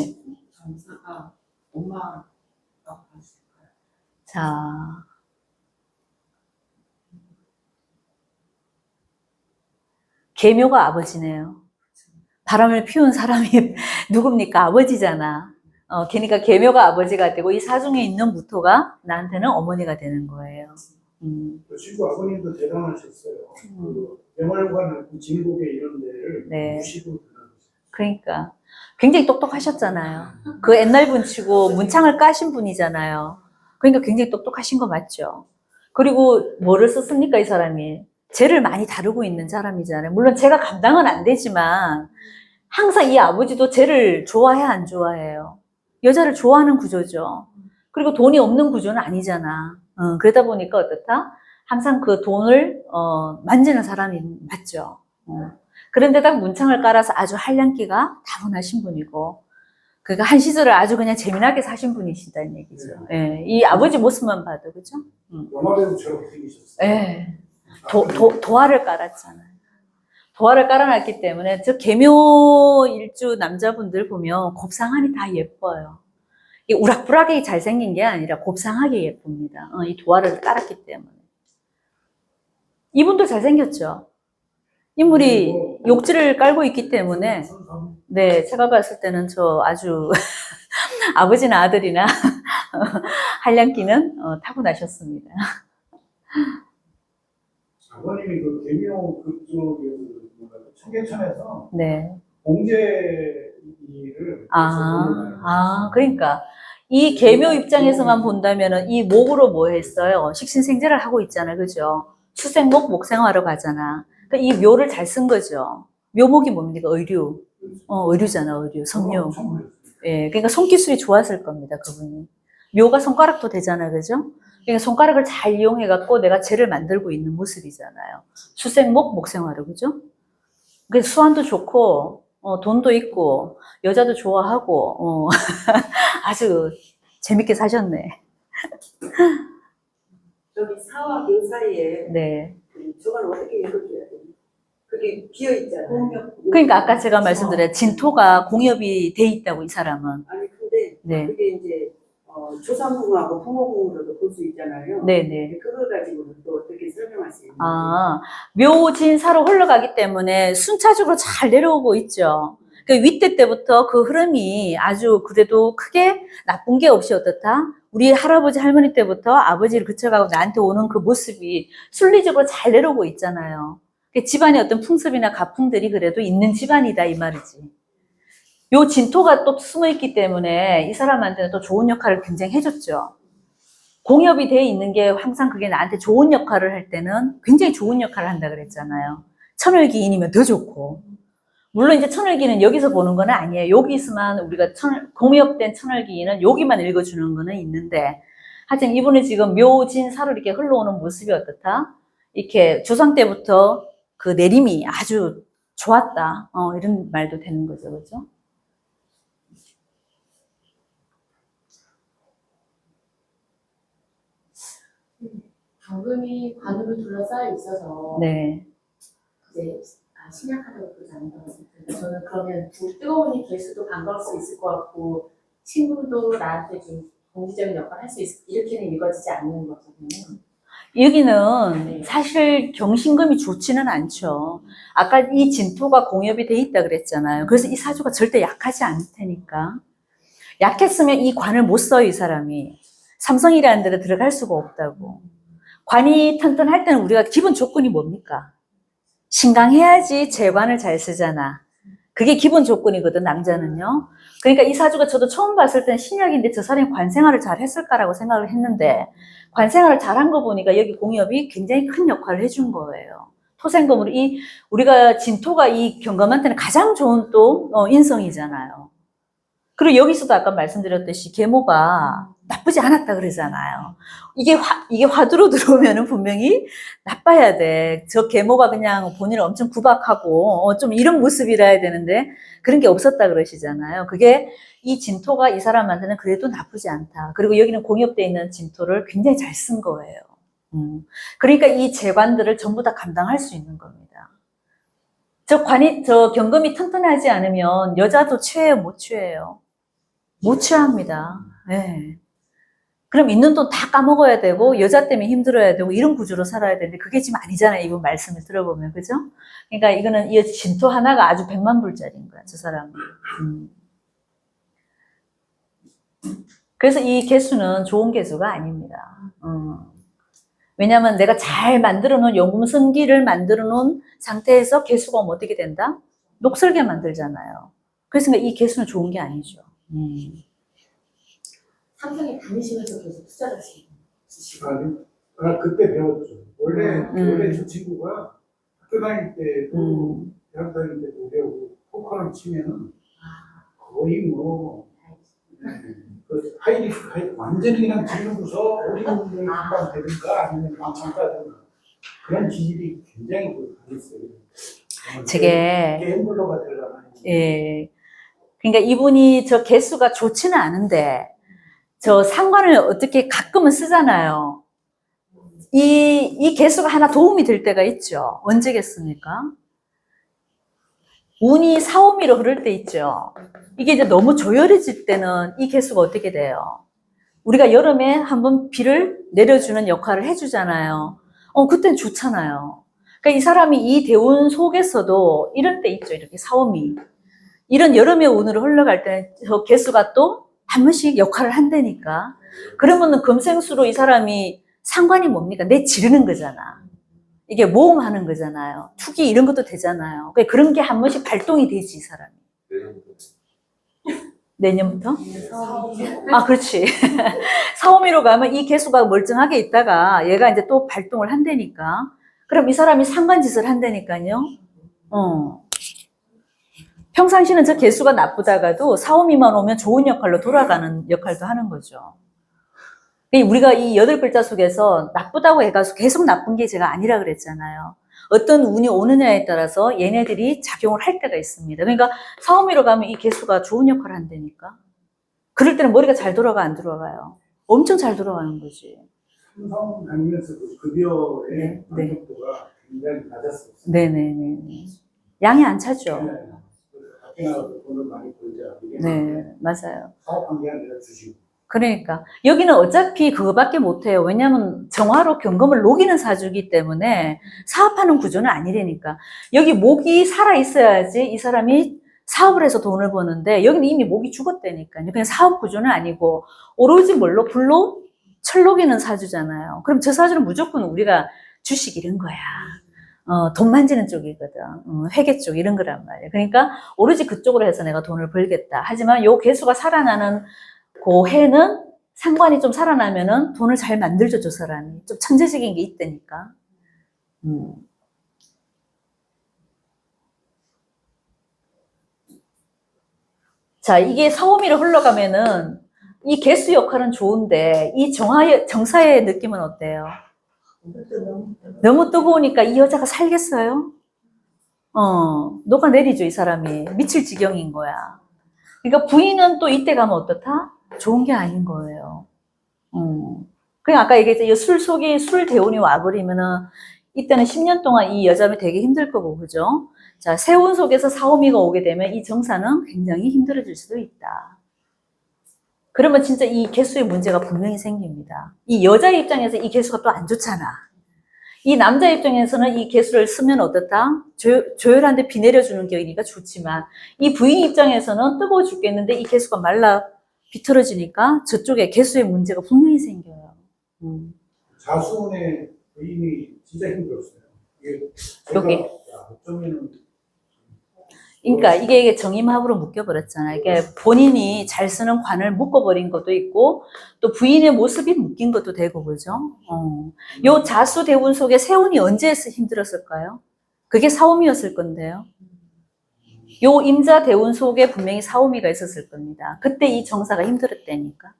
정사가 엄마라고 할 수 있을까요? 자. 계묘가 아버지네요. 바람을 피운 사람이 누굽니까? 아버지잖아. 그러니까 계묘가 아버지가 되고 이 사중에 있는 무토가 나한테는 어머니가 되는 거예요. 그 친구 아버님도 대단하셨어요. 그 영월관 진국에 이런 데를 네. 무시도 그러니까 굉장히 똑똑하셨잖아요. 그 옛날 분치고 문창을 까신 분이잖아요. 그러니까 굉장히 똑똑하신 거 맞죠. 그리고 뭐를 썼습니까 이 사람이? 죄를 많이 다루고 있는 사람이잖아요. 물론 제가 감당은 안 되지만 항상 이 아버지도 죄를 좋아해 안 좋아해요? 여자를 좋아하는 구조죠. 그리고 돈이 없는 구조는 아니잖아. 그러다 보니까 어떻다? 항상 그 돈을 만지는 사람이 맞죠. 그런데 딱 문창을 깔아서 아주 한량기가 타고나신 분이고, 그러니까 한 시절을 아주 그냥 재미나게 사신 분이시다는 얘기죠. 예, 이 아버지 모습만 봐도, 그죠? 영화배우처럼 생기셨어요. 예, 도화를 깔았잖아요. 도화를 깔아놨기 때문에, 저 계묘 일주 남자분들 보면 곱상하니 다 예뻐요. 이 우락부락하게 잘생긴 게 아니라 곱상하게 예쁩니다. 이 도화를 깔았기 때문에. 이분도 잘생겼죠. 인물이 욕지를 깔고 있기 때문에, 네, 제가 봤을 때는 저 아주 아버지나 아들이나 한량기는 타고나셨습니다. 아버님이 그 계묘 그쪽에서 청계천에서 네. 공제 일을 그러니까 이 계묘 입장에서만 본다면은 이 목으로 뭐 했어요? 식신생재를 하고 있잖아요, 그죠? 수생목, 목생화로 가잖아. 그러니까 이 묘를 잘 쓴 거죠. 묘목이 뭡니까? 의류. 의류잖아, 의류. 성류. 예, 그러니까 손기술이 좋았을 겁니다, 그분이. 묘가 손가락도 되잖아요, 그죠? 그러니까 손가락을 잘 이용해갖고 내가 재를 만들고 있는 모습이잖아요. 수생목, 목생화로, 그죠? 그래서 수완도 좋고, 돈도 있고, 여자도 좋아하고, 아주 재밌게 사셨네. 저기 사와 그 사이에 네. 저걸 어떻게 읽어줘야 돼? 그게 비어 있잖아요. 그러니까 아까 제가 말씀드린 진토가 공엽이 돼 있다고 이 사람은. 아니 근데 네. 그게 이제 조상궁하고 부모궁으로도 볼 수 있잖아요. 네네. 그걸 가지고는 또 어떻게 설명할 수 있는지. 묘진사로 흘러가기 때문에 순차적으로 잘 내려오고 있죠. 그 윗대 때부터 그 흐름이 아주 그래도 크게 나쁜 게 없이 어떻다? 우리 할아버지 할머니 때부터 아버지를 그쳐가고 나한테 오는 그 모습이 순리적으로 잘 내려오고 있잖아요. 집안의 어떤 풍습이나 가풍들이 그래도 있는 집안이다 이 말이지. 요 진토가 또 숨어있기 때문에 이 사람한테는 또 좋은 역할을 굉장히 해줬죠. 공엽이 돼 있는 게 항상 그게 나한테 좋은 역할을 할 때는 굉장히 좋은 역할을 한다 그랬잖아요. 천을기인이면 더 좋고. 물론 이제 천을기는 여기서 보는 건 아니에요. 여기서만 우리가 공엽된 천을기인은 여기만 읽어주는 거는 있는데, 하여튼 이분은 지금 묘진사로 이렇게 흘러오는 모습이 어떻다? 이렇게 조상 때부터 그 내림이 아주 좋았다. 이런 말도 되는 거죠, 그죠? 당금이 관으로 둘러싸여 있어서 네. 이제 신약하다고 그러잖아요. 저는 그러면 뜨거우니 개수도 반가울 수 있을 것 같고 친구도 나한테 좀 공기적인 역할을 할 수 있을 이렇게는 읽어지지 않는 거거든요. 여기는 사실 경신금이 좋지는 않죠. 아까 이 진토가 공엽이 돼 있다 그랬잖아요. 그래서 이 사주가 절대 약하지 않을 테니까. 약했으면 이 관을 못 써요, 이 사람이. 삼성이라는 데를 들어갈 수가 없다고. 관이 튼튼할 때는 우리가 기본 조건이 뭡니까? 신강해야지 재관을 잘 쓰잖아. 그게 기본 조건이거든, 남자는요. 그러니까 이 사주가 저도 처음 봤을 때는 신약인데 저 사람이 관생활을 잘 했을까라고 생각을 했는데, 관생활을 잘한 거 보니까 여기 공엽이 굉장히 큰 역할을 해준 거예요. 토생금으로 우리가 진토가 이 경금한테는 가장 좋은 또 인성이잖아요. 그리고 여기서도 아까 말씀드렸듯이 계모가 나쁘지 않았다 그러잖아요. 이게 화두로 들어오면은 분명히 나빠야 돼. 저 계모가 그냥 본인을 엄청 구박하고 좀 이런 모습이라 해야 되는데 그런 게 없었다 그러시잖아요. 그게 이 진토가 이 사람한테는 그래도 나쁘지 않다. 그리고 여기는 공엽되어 있는 진토를 굉장히 잘 쓴 거예요. 그러니까 이 재관들을 전부 다 감당할 수 있는 겁니다. 저 경금이 튼튼하지 않으면 여자도 취해요, 못 취해요? 못 취합니다. 네. 그럼 있는 돈 다 까먹어야 되고 여자 때문에 힘들어야 되고 이런 구조로 살아야 되는데 그게 지금 아니잖아요. 이분 말씀을 들어보면. 그죠? 그러니까 이거는 이 진토 하나가 아주 100만 불짜리인 거야. 저 사람은. 그래서 이 개수는 좋은 개수가 아닙니다. 왜냐하면 내가 잘 만들어 놓은 용금성기를 만들어 놓은 상태에서 개수가 오면 어떻게 된다? 녹슬게 만들잖아요. 그래서 이 개수는 좋은 게 아니죠. 삼성에 다니시면서 계속 투자를 하시는 아니, 그때 배웠죠. 원래 저 친구가 학교 다닐 때도, 대학 다닐 때도 배우고, 포커를 치면은 거의 뭐, 그 하이리스크, 완전히 그냥 지금부터 어린이를 한방 되든가 아니면 왕창 따든가 그런 기질이 굉장히 강했어요. 저게, 게임블러가 되려면. 예. 그러니까 이분이 저 개수가 좋지는 않은데, 저 상관을 어떻게 가끔은 쓰잖아요. 이 개수가 하나 도움이 될 때가 있죠. 언제겠습니까? 운이 사오미로 흐를 때 있죠. 이게 이제 너무 조열해질 때는 이 개수가 어떻게 돼요? 우리가 여름에 한번 비를 내려주는 역할을 해주잖아요. 그땐 좋잖아요. 그러니까 이 사람이 이 대운 속에서도 이런 때 있죠. 이렇게 사오미. 이런 여름의 운으로 흘러갈 때는 저 개수가 또 한 번씩 역할을 한다니까. 그러면은 금생수로 이 사람이 상관이 뭡니까? 내 지르는 거잖아. 이게 모험하는 거잖아요. 투기 이런 것도 되잖아요. 그런 게 한 번씩 발동이 되지, 이 사람이. 내년부터? 아, 그렇지. 사오미로 가면 이 개수가 멀쩡하게 있다가 얘가 이제 또 발동을 한다니까. 그럼 이 사람이 상관짓을 한다니까요. 평상시는 저 개수가 나쁘다가도 사오미만 오면 좋은 역할로 돌아가는 역할도 하는 거죠. 우리가 이 8글자 속에서 나쁘다고 해가지고 계속 나쁜 게 제가 아니라 그랬잖아요. 어떤 운이 오느냐에 따라서 얘네들이 작용을 할 때가 있습니다. 그러니까 사오미로 가면 이 개수가 좋은 역할을 한다니까. 그럴 때는 머리가 잘 돌아가 안 돌아가요? 엄청 잘 돌아가는 거지. 삼성 다니면서도 급여의 네. 만족도가 굉장히 낮았었어요. 네네네. 양이 안 차죠. 밖에 나가서 돈을 많이 벌자. 네, 맞아요. 사업한 게 아니라 주시고. 그러니까 여기는 어차피 그거밖에 못해요. 왜냐하면 정화로 경금을 녹이는 사주기 때문에 사업하는 구조는 아니라니까. 여기 목이 살아있어야지 이 사람이 사업을 해서 돈을 버는데 여기는 이미 목이 죽었다니까요. 그냥 사업 구조는 아니고 오로지 뭘로? 불로 철록이는 사주잖아요. 그럼 저 사주는 무조건 우리가 주식 이런 거야. 돈 만지는 쪽이거든. 회계 쪽 이런 거란 말이에요. 그러니까 오로지 그쪽으로 해서 내가 돈을 벌겠다. 하지만 요 개수가 살아나는 그 해는 상관이 좀 살아나면은 돈을 잘 만들죠, 저 사람이. 좀 천재적인 게 있다니까. 자, 이게 사오미로 흘러가면은 이 개수 역할은 좋은데 이 정사의 느낌은 어때요? 너무 뜨거우니까 이 여자가 살겠어요? 녹아내리죠, 이 사람이. 미칠 지경인 거야. 그러니까 부인은 또 이때 가면 어떻다? 좋은 게 아닌 거예요. 그냥 아까 얘기했죠. 술 속에 술 대운이 와버리면은 이때는 10년 동안 이 여자는 되게 힘들 거고, 그죠? 자, 세운 속에서 사오미가 오게 되면 이 정사는 굉장히 힘들어질 수도 있다. 그러면 진짜 이 개수의 문제가 분명히 생깁니다. 이 여자 입장에서 이 개수가 또 안 좋잖아. 이 남자 입장에서는 이 개수를 쓰면 어떻다? 조열한데 비 내려주는 격이니까 좋지만 이 부인 입장에서는 뜨거워 죽겠는데 이 개수가 말라 비틀어지니까 저쪽에 개수의 문제가 분명히 생겨요. 자수원의 부인이 진짜 힘들었어요. 이게 여기. 제가 어쩌면은 그러니까 이게 정임합으로 묶여버렸잖아요. 이게 본인이 잘 쓰는 관을 묶어버린 것도 있고 또 부인의 모습이 묶인 것도 되고 그죠? 요 자수 대운 속에 세운이 언제 힘들었을까요? 그게 사오미였을 건데요. 요 임자 대운 속에 분명히 사오미가 있었을 겁니다. 그때 이 정사가 힘들었다니까.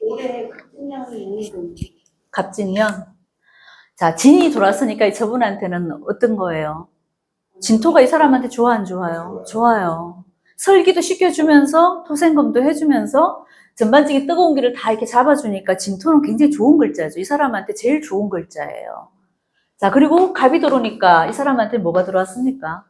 올해 갑진년이 갑진년. 자, 진이 돌았으니까 저분한테는 어떤 거예요? 진토가 이 사람한테 좋아, 안 좋아요? 좋아요. 설기도 시켜주면서, 토생금도 해주면서, 전반적인 뜨거운 길을 다 이렇게 잡아주니까 진토는 굉장히 좋은 글자죠. 이 사람한테 제일 좋은 글자예요. 자, 그리고 갑이 들어오니까 이 사람한테 뭐가 들어왔습니까?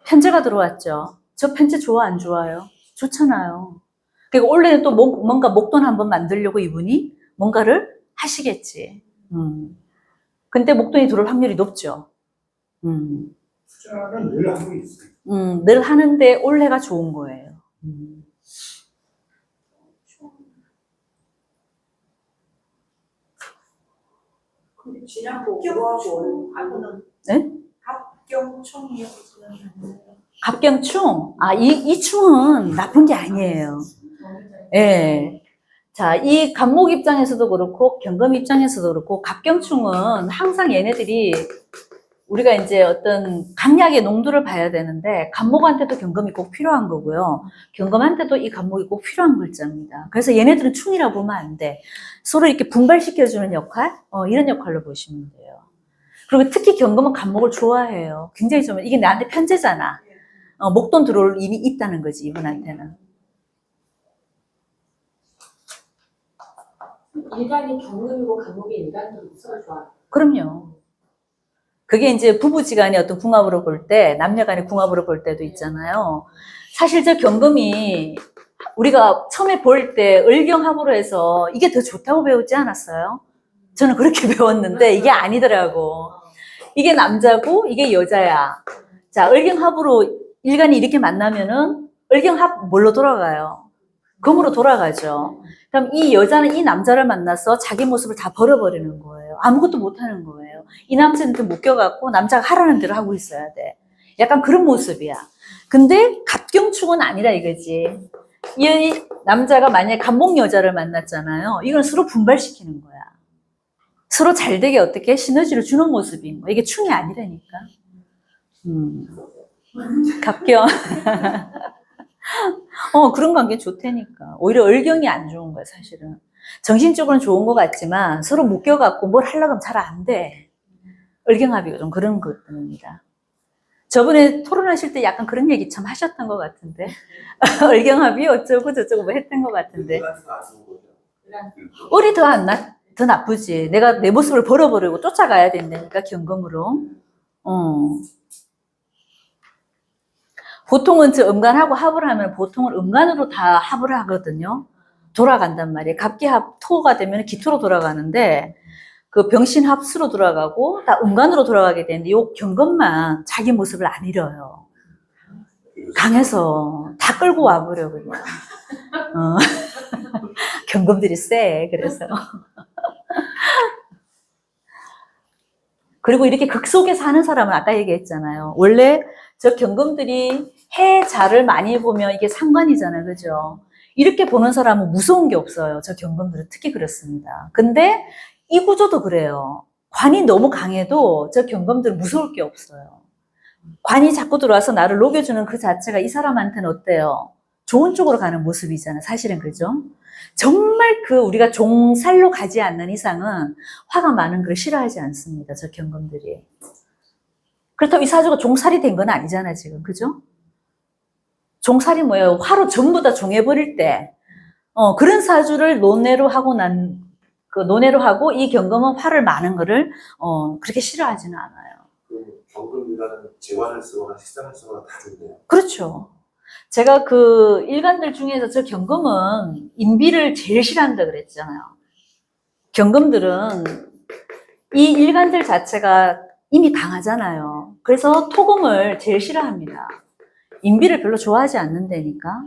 편제가 들어왔죠. 저 편제 좋아, 안 좋아요? 좋잖아요. 그러니까 원래는 또 뭔가 목돈 한번 만들려고 이분이 뭔가를 하시겠지. 근데 목돈이 들어올 확률이 높죠. 투자는 늘 하고 있어요. 늘 하는데 올해가 좋은 거예요. 근데 지난번 5하고 하고는 네? 합경총이요. 갑경충. 아, 이 충은 나쁜 게 아니에요. 예. 자, 이 갑목 입장에서도 그렇고, 경금 입장에서도 그렇고, 갑경충은 항상 얘네들이 우리가 이제 어떤 강약의 농도를 봐야 되는데, 갑목한테도 경금이 꼭 필요한 거고요. 경금한테도 이 갑목이 꼭 필요한 글자입니다. 그래서 얘네들은 충이라고 보면 안 돼. 서로 이렇게 분발시켜주는 역할? 이런 역할로 보시면 돼요. 그리고 특히 경금은 갑목을 좋아해요. 굉장히 좀, 이게 나한테 편제잖아. 목돈 들어올 이미 있다는 거지, 이분한테는. 일간이 경금이고 갑목이 일간으로 서로 좋아요. 그럼요. 그게 이제 부부지간의 어떤 궁합으로 볼 때, 남녀간의 궁합으로 볼 때도 있잖아요. 사실 저 경금이 우리가 처음에 볼 때 을경합으로 해서 이게 더 좋다고 배우지 않았어요? 저는 그렇게 배웠는데 이게 아니더라고. 이게 남자고 이게 여자야. 자, 을경합으로 일간이 이렇게 만나면은 을경합 뭘로 돌아가요? 금으로 돌아가죠. 그럼 이 여자는 이 남자를 만나서 자기 모습을 다 버려버리는 거예요. 아무것도 못하는 거예요. 이 남자는 좀 묶여갖고 남자가 하라는 대로 하고 있어야 돼. 약간 그런 모습이야. 근데 갑경축은 아니라 이거지. 이 남자가 만약에 갑목 여자를 만났잖아요. 이건 서로 분발시키는 거야. 서로 잘되게 어떻게 시너지를 주는 모습인 거야. 이게 충이 아니라니까. 갑경. 그런 관계 좋다니까. 오히려 을경이 안 좋은 거야, 사실은. 정신적으로는 좋은 것 같지만 서로 묶여갖고 뭘 하려고 하면 잘 안 돼. 을경합이가 좀 그런 것들입니다. 저번에 토론하실 때 약간 그런 얘기 참 하셨던 것 같은데. 을경합이 어쩌고 저쩌고 뭐 했던 것 같은데. 을이 더 나쁘지. 내가 내 모습을 버려버리고 쫓아가야 된다니까, 경금으로. 보통은 저 음간하고 합을 하면 보통은 음간으로 다 합을 하거든요. 돌아간단 말이에요. 갑기합 토가 되면 기토로 돌아가는데 그 병신합 수로 돌아가고 다 음간으로 돌아가게 되는데 요 경금만 자기 모습을 안 잃어요. 강해서 다 끌고 와버려 그냥. 경금들이 세. 그래서 그리고 이렇게 극 속에 사는 사람은 아까 얘기했잖아요. 원래 저 경금들이 해자를 많이 보면 이게 상관이잖아요. 그죠? 이렇게 보는 사람은 무서운 게 없어요. 저 경금들은 특히 그렇습니다. 근데 이 구조도 그래요. 관이 너무 강해도 저 경금들은 무서울 게 없어요. 관이 자꾸 들어와서 나를 녹여주는 그 자체가 이 사람한테는 어때요? 좋은 쪽으로 가는 모습이잖아요. 사실은 그죠? 정말 우리가 종살로 가지 않는 이상은 화가 많은 걸 싫어하지 않습니다. 저 경금들이. 그렇다고 이 사주가 종살이 된 건 아니잖아요, 지금. 그죠? 종살이 뭐예요? 화로 전부 다 종해버릴 때, 그런 사주를 논외로 하고 이 경금은 화를 많은 거를, 그렇게 싫어하지는 않아요. 경금이라는 재관을 쓰거나 식상을 쓰거나 다 좋네요. 그렇죠. 제가 일간들 중에서 저 경금은 인비를 제일 싫어한다 그랬잖아요. 경금들은 이 일간들 자체가 이미 강하잖아요. 그래서 토금을 제일 싫어합니다. 인비를 별로 좋아하지 않는다니까.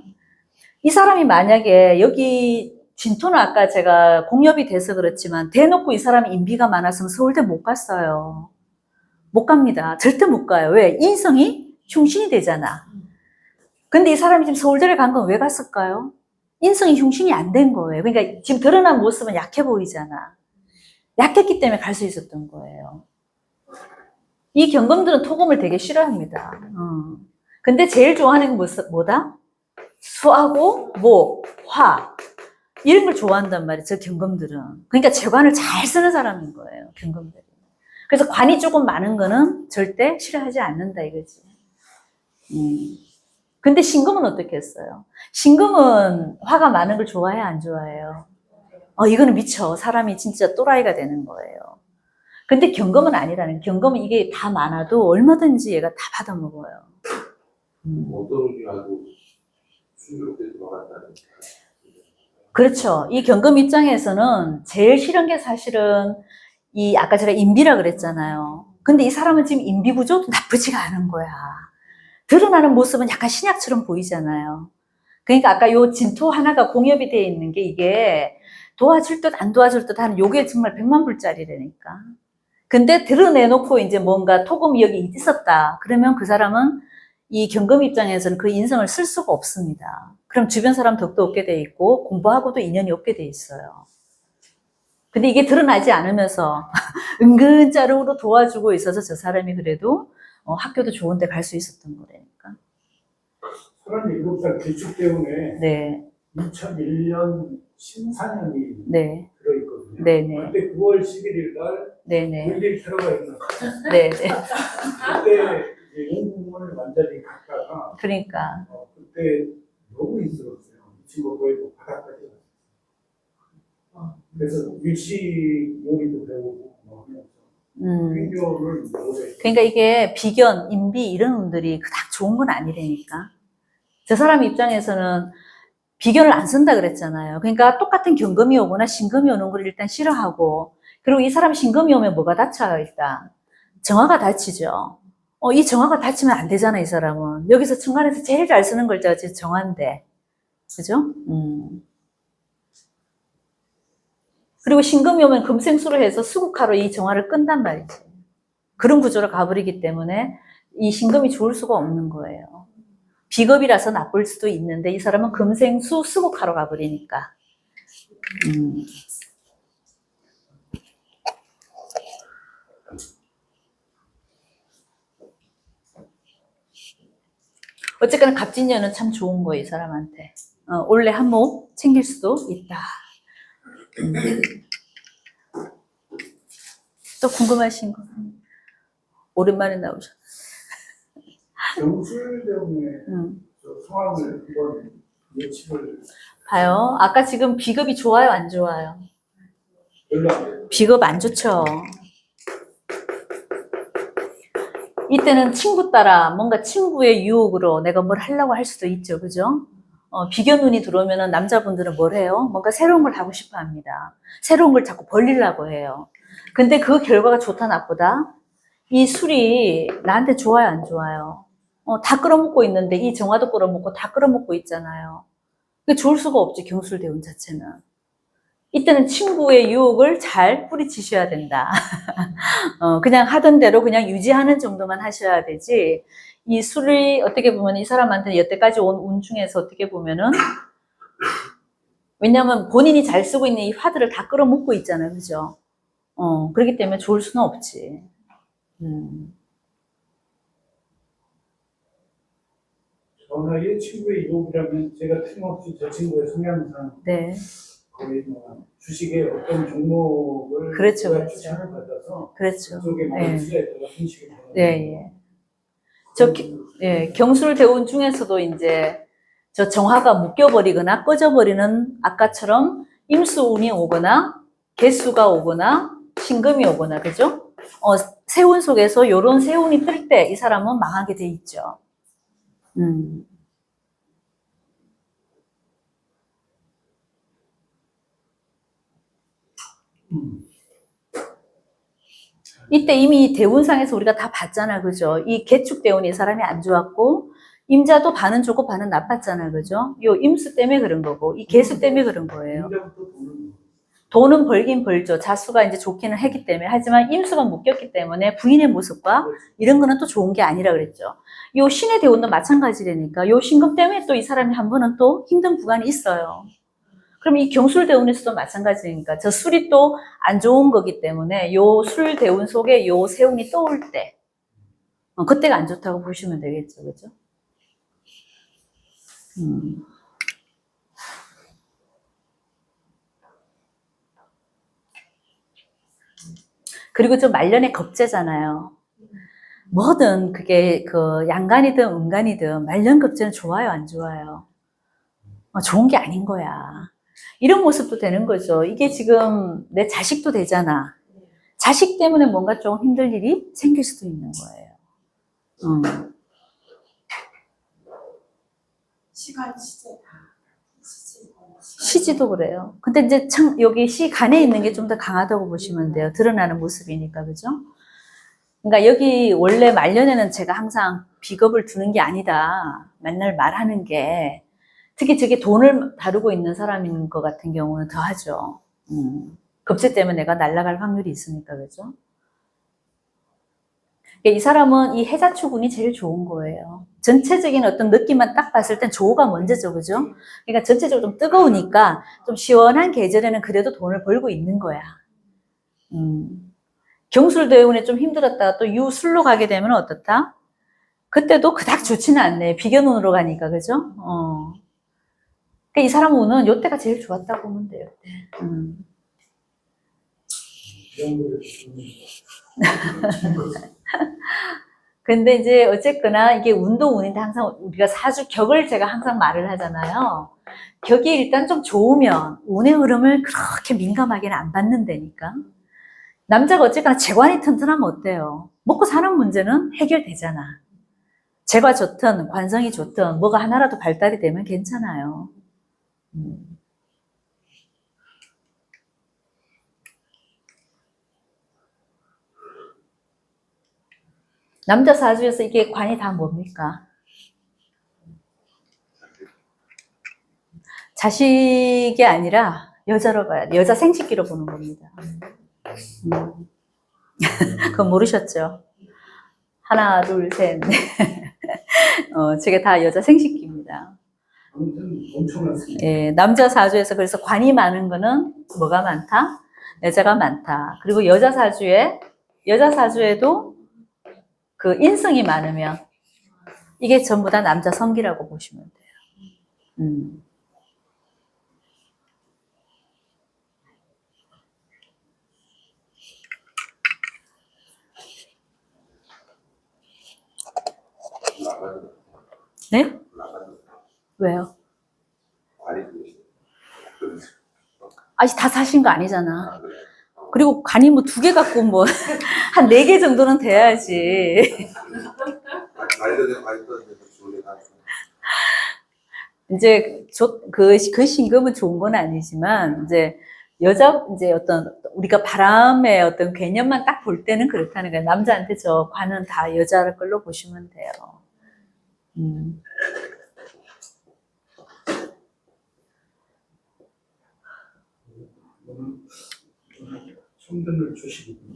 이 사람이 만약에 여기 진토는 아까 제가 공협이 돼서 그렇지만 대놓고 이 사람이 인비가 많았으면 서울대 못 갔어요. 못 갑니다. 절대 못 가요. 왜? 인성이 흉신이 되잖아. 근데 이 사람이 지금 서울대를 간 건 왜 갔을까요? 인성이 흉신이 안 된 거예요. 그러니까 지금 드러난 모습은 약해 보이잖아. 약했기 때문에 갈 수 있었던 거예요. 이 경검들은 토금을 되게 싫어합니다. 근데 제일 좋아하는 건 뭐다? 수하고 목, 화 이런 걸 좋아한단 말이에요. 저 경검들은. 그러니까 재관을 잘 쓰는 사람인 거예요. 경검들이. 그래서 관이 조금 많은 거는 절대 싫어하지 않는다 이거지. 근데 신금은 어떻게 했어요? 신금은 화가 많은 걸 좋아해 안 좋아해요? 이거는 미쳐. 사람이 진짜 또라이가 되는 거예요. 근데 경금은 아니라는, 경금은 이게 다 많아도 얼마든지 얘가 다 받아먹어요. 어떤 의미하고 순조롭게 들어간다는. 그렇죠. 이 경금 입장에서는 제일 싫은 게 사실은 아까 제가 인비라 그랬잖아요. 근데 이 사람은 지금 인비 구조도 나쁘지가 않은 거야. 드러나는 모습은 약간 신약처럼 보이잖아요. 그러니까 아까 요 진토 하나가 공협이 되어 있는 게 이게 도와줄 듯 안 도와줄 듯 하는 요게 정말 100만 불짜리라니까. 근데 드러내놓고 이제 뭔가 토금이 여기 있었다. 그러면 그 사람은 이 경금 입장에서는 그 인성을 쓸 수가 없습니다. 그럼 주변 사람 덕도 없게 돼 있고 공부하고도 인연이 없게 돼 있어요. 근데 이게 드러나지 않으면서 은근 자력으로 도와주고 있어서 저 사람이 그래도 학교도 좋은 데 갈 수 있었던 거라니까. 37살 기축 때문에 네, 2001년 신사년이 네, 들어있거든요. 네네, 그때 9월 11일 날 네네, 9.11 테러가 일어났어요. 네네. 그때 이제 영국을 완전히 갔다가 그러니까. 그때 너무 힘들었어요. 이 친구 거의 뭐 바닥까지 갔어요. 그래서 일시 요리도 배우고 뭐 하면서 행교를 오래. 그러니까 이게 비견, 인비 이런 분들이 그닥 좋은 건 아니라니까. 저 사람 입장에서는 비견을 안 쓴다 그랬잖아요. 그러니까 똑같은 경금이 오거나 신금이 오는 걸 일단 싫어하고, 그리고 이 사람 신금이 오면 뭐가 다쳐요, 일단? 정화가 다치죠. 이 정화가 다치면 안 되잖아, 이 사람은. 여기서 천간에서 제일 잘 쓰는 글자가 지금 정화인데. 그죠? 그리고 신금이 오면 금생수로 해서 수국화로 이 정화를 끈단 말이지. 그런 구조로 가버리기 때문에 이 신금이 좋을 수가 없는 거예요. 비겁이라서 나쁠 수도 있는데 이 사람은 금생수 수국화로 가버리니까. 어쨌거나 갑진년은 참 좋은 거예요, 이 사람한테. 올해 한몫 챙길 수도 있다. 또 궁금하신 거? 오랜만에 나오셨어요. 경술 때문에 저 상황을 한번 예측을 봐요. 아까 지금 비급이 좋아요, 안 좋아요? 별로 안 해요. 비급 안 좋죠. 이때는 친구 따라 뭔가 친구의 유혹으로 내가 뭘 하려고 할 수도 있죠. 그죠? 비견운이 들어오면 남자분들은 뭘 해요? 뭔가 새로운 걸 하고 싶어 합니다. 새로운 걸 자꾸 벌리려고 해요. 근데 그 결과가 좋다 나쁘다? 이 술이 나한테 좋아요 안 좋아요? 다 끌어먹고 있는데 이 정화도 끌어먹고 다 끌어먹고 있잖아요. 그게 좋을 수가 없지, 경술대운 자체는. 이때는 친구의 유혹을 잘 뿌리치셔야 된다. 그냥 하던 대로 그냥 유지하는 정도만 하셔야 되지. 이 술이 어떻게 보면 이 사람한테 여태까지 온 운 중에서 어떻게 보면은, 왜냐면 본인이 잘 쓰고 있는 이 화들을 다 끌어먹고 있잖아요. 그죠? 그렇기 때문에 좋을 수는 없지. 전화의 친구의 유혹이라면 제가 틀림없이 저 친구의 성향상 네. 거의 뭐 주식의 어떤 종목을 그렇죠, 제가 그렇죠. 추천을 받아서 그렇죠. 그쪽에 많이 네. 투자했다가 손실이 나는 예. 경술 대운 중에서도 이제 저 정화가 묶여버리거나 꺼져버리는 아까처럼 임수운이 오거나 개수가 오거나 신금이 오거나, 그죠? 세운 속에서 요런 세운이 뜰 때 이 사람은 망하게 돼 있죠. 이때 이미 대운상에서 우리가 다 봤잖아, 그죠? 이 개축 대운이 이 사람이 안 좋았고, 임자도 반은 좋고 반은 나빴잖아, 그죠? 요 임수 때문에 그런 거고, 이 개수 때문에 그런 거예요. 임자부터 돈은 돈은 벌긴 벌죠. 자수가 이제 좋기는 했기 때문에. 하지만 임수가 묶였기 때문에 부인의 모습과 이런 거는 또 좋은 게 아니라 그랬죠. 요 신의 대운도 마찬가지라니까. 요 신금 때문에 또 이 사람이 한 번은 또 힘든 구간이 있어요. 그럼 이 경술 대운에서도 마찬가지니까. 저 술이 또 안 좋은 거기 때문에 요 술 대운 속에 요 세운이 떠올 때, 그때가 안 좋다고 보시면 되겠죠. 그죠? 그리고 좀 말년의 겁재잖아요. 뭐든 그게 그 양간이든 음간이든 말년 겁재는 좋아요, 안 좋아요? 좋은 게 아닌 거야. 이런 모습도 되는 거죠. 이게 지금 내 자식도 되잖아. 자식 때문에 뭔가 좀 힘들 일이 생길 수도 있는 거예요. 시간, 시제 다. 시지도 그래요. 근데 이제 참 여기 시 간에 있는 게 좀 더 강하다고 보시면 돼요. 드러나는 모습이니까, 그죠? 그러니까 여기 원래 말년에는 제가 항상 비겁을 두는 게 아니다. 맨날 말하는 게 특히 저게 돈을 다루고 있는 사람인 것 같은 경우는 더 하죠. 급제 때문에 내가 날아갈 확률이 있으니까, 그죠? 이 사람은 이 해자축운이 제일 좋은 거예요. 전체적인 어떤 느낌만 딱 봤을 땐 조가 먼저죠, 그죠? 그러니까 전체적으로 좀 뜨거우니까 좀 시원한 계절에는 그래도 돈을 벌고 있는 거야. 경술대운에 좀 힘들었다가 또 유술로 가게 되면 어떻다? 그때도 그닥 좋지는 않네. 비견운으로 가니까, 그죠? 그러니까 이 사람 운은 요때가 제일 좋았다고 보면 돼요. 비용을 근데 이제 어쨌거나 이게 운도 운인데 항상 우리가 사주 격을 제가 항상 말을 하잖아요. 격이 일단 좀 좋으면 운의 흐름을 그렇게 민감하게는 안 받는다니까. 남자가 어쨌거나 재관이 튼튼하면 어때요? 먹고 사는 문제는 해결되잖아. 재가 좋든 관성이 좋든 뭐가 하나라도 발달이 되면 괜찮아요. 남자 사주에서 이게 관이 다 뭡니까? 자식이 아니라 여자로 봐야 돼. 여자 생식기로 보는 겁니다. 그건 모르셨죠? 하나, 둘, 셋, 넷. 저게 다 여자 생식기입니다. 아무튼 엄청났습니다. 예, 남자 사주에서 그래서 관이 많은 거는 뭐가 많다? 여자가 많다. 그리고 여자 사주에도 그 인성이 많으면 이게 전부 다 남자 성기라고 보시면 돼요. 네? 왜요? 아직 다 사신 거 아니잖아. 그리고 간이 뭐 2개 갖고 뭐 한 4개 정도는 돼야지. 이제 그 신금은 좋은 건 아니지만 이제 이제 어떤 우리가 바람의 어떤 개념만 딱 볼 때는 그렇다는 거예요. 남자한테 저 관은 다 여자를 걸로 보시면 돼요. 성분을 주시군요.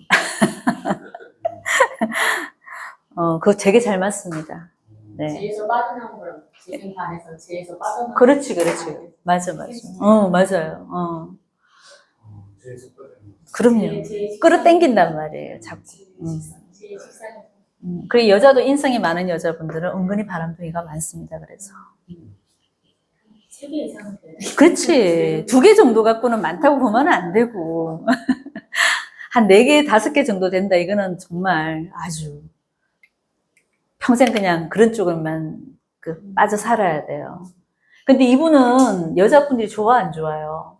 그거 되게 잘 맞습니다. 네. 제에서 빠져나온 거랑 지금 반에서 제에서 빠져나온 그렇지. 맞아. 맞아요. 제에서 빠져나온 그럼요. 끌어당긴단 말이에요, 자꾸. 제 식상에서 그리고 여자도 인성이 많은 여자분들은 은근히 바람둥이가 많습니다, 그래서. 3개 이상은 돼요. 그렇지. 2개 정도 갖고는 많다고 보면 안 되고. 한 4개, 5개 정도 된다. 이거는 정말 아주 평생 그냥 그런 쪽으로만 빠져 살아야 돼요. 근데 이분은 여자분들이 좋아, 안 좋아요?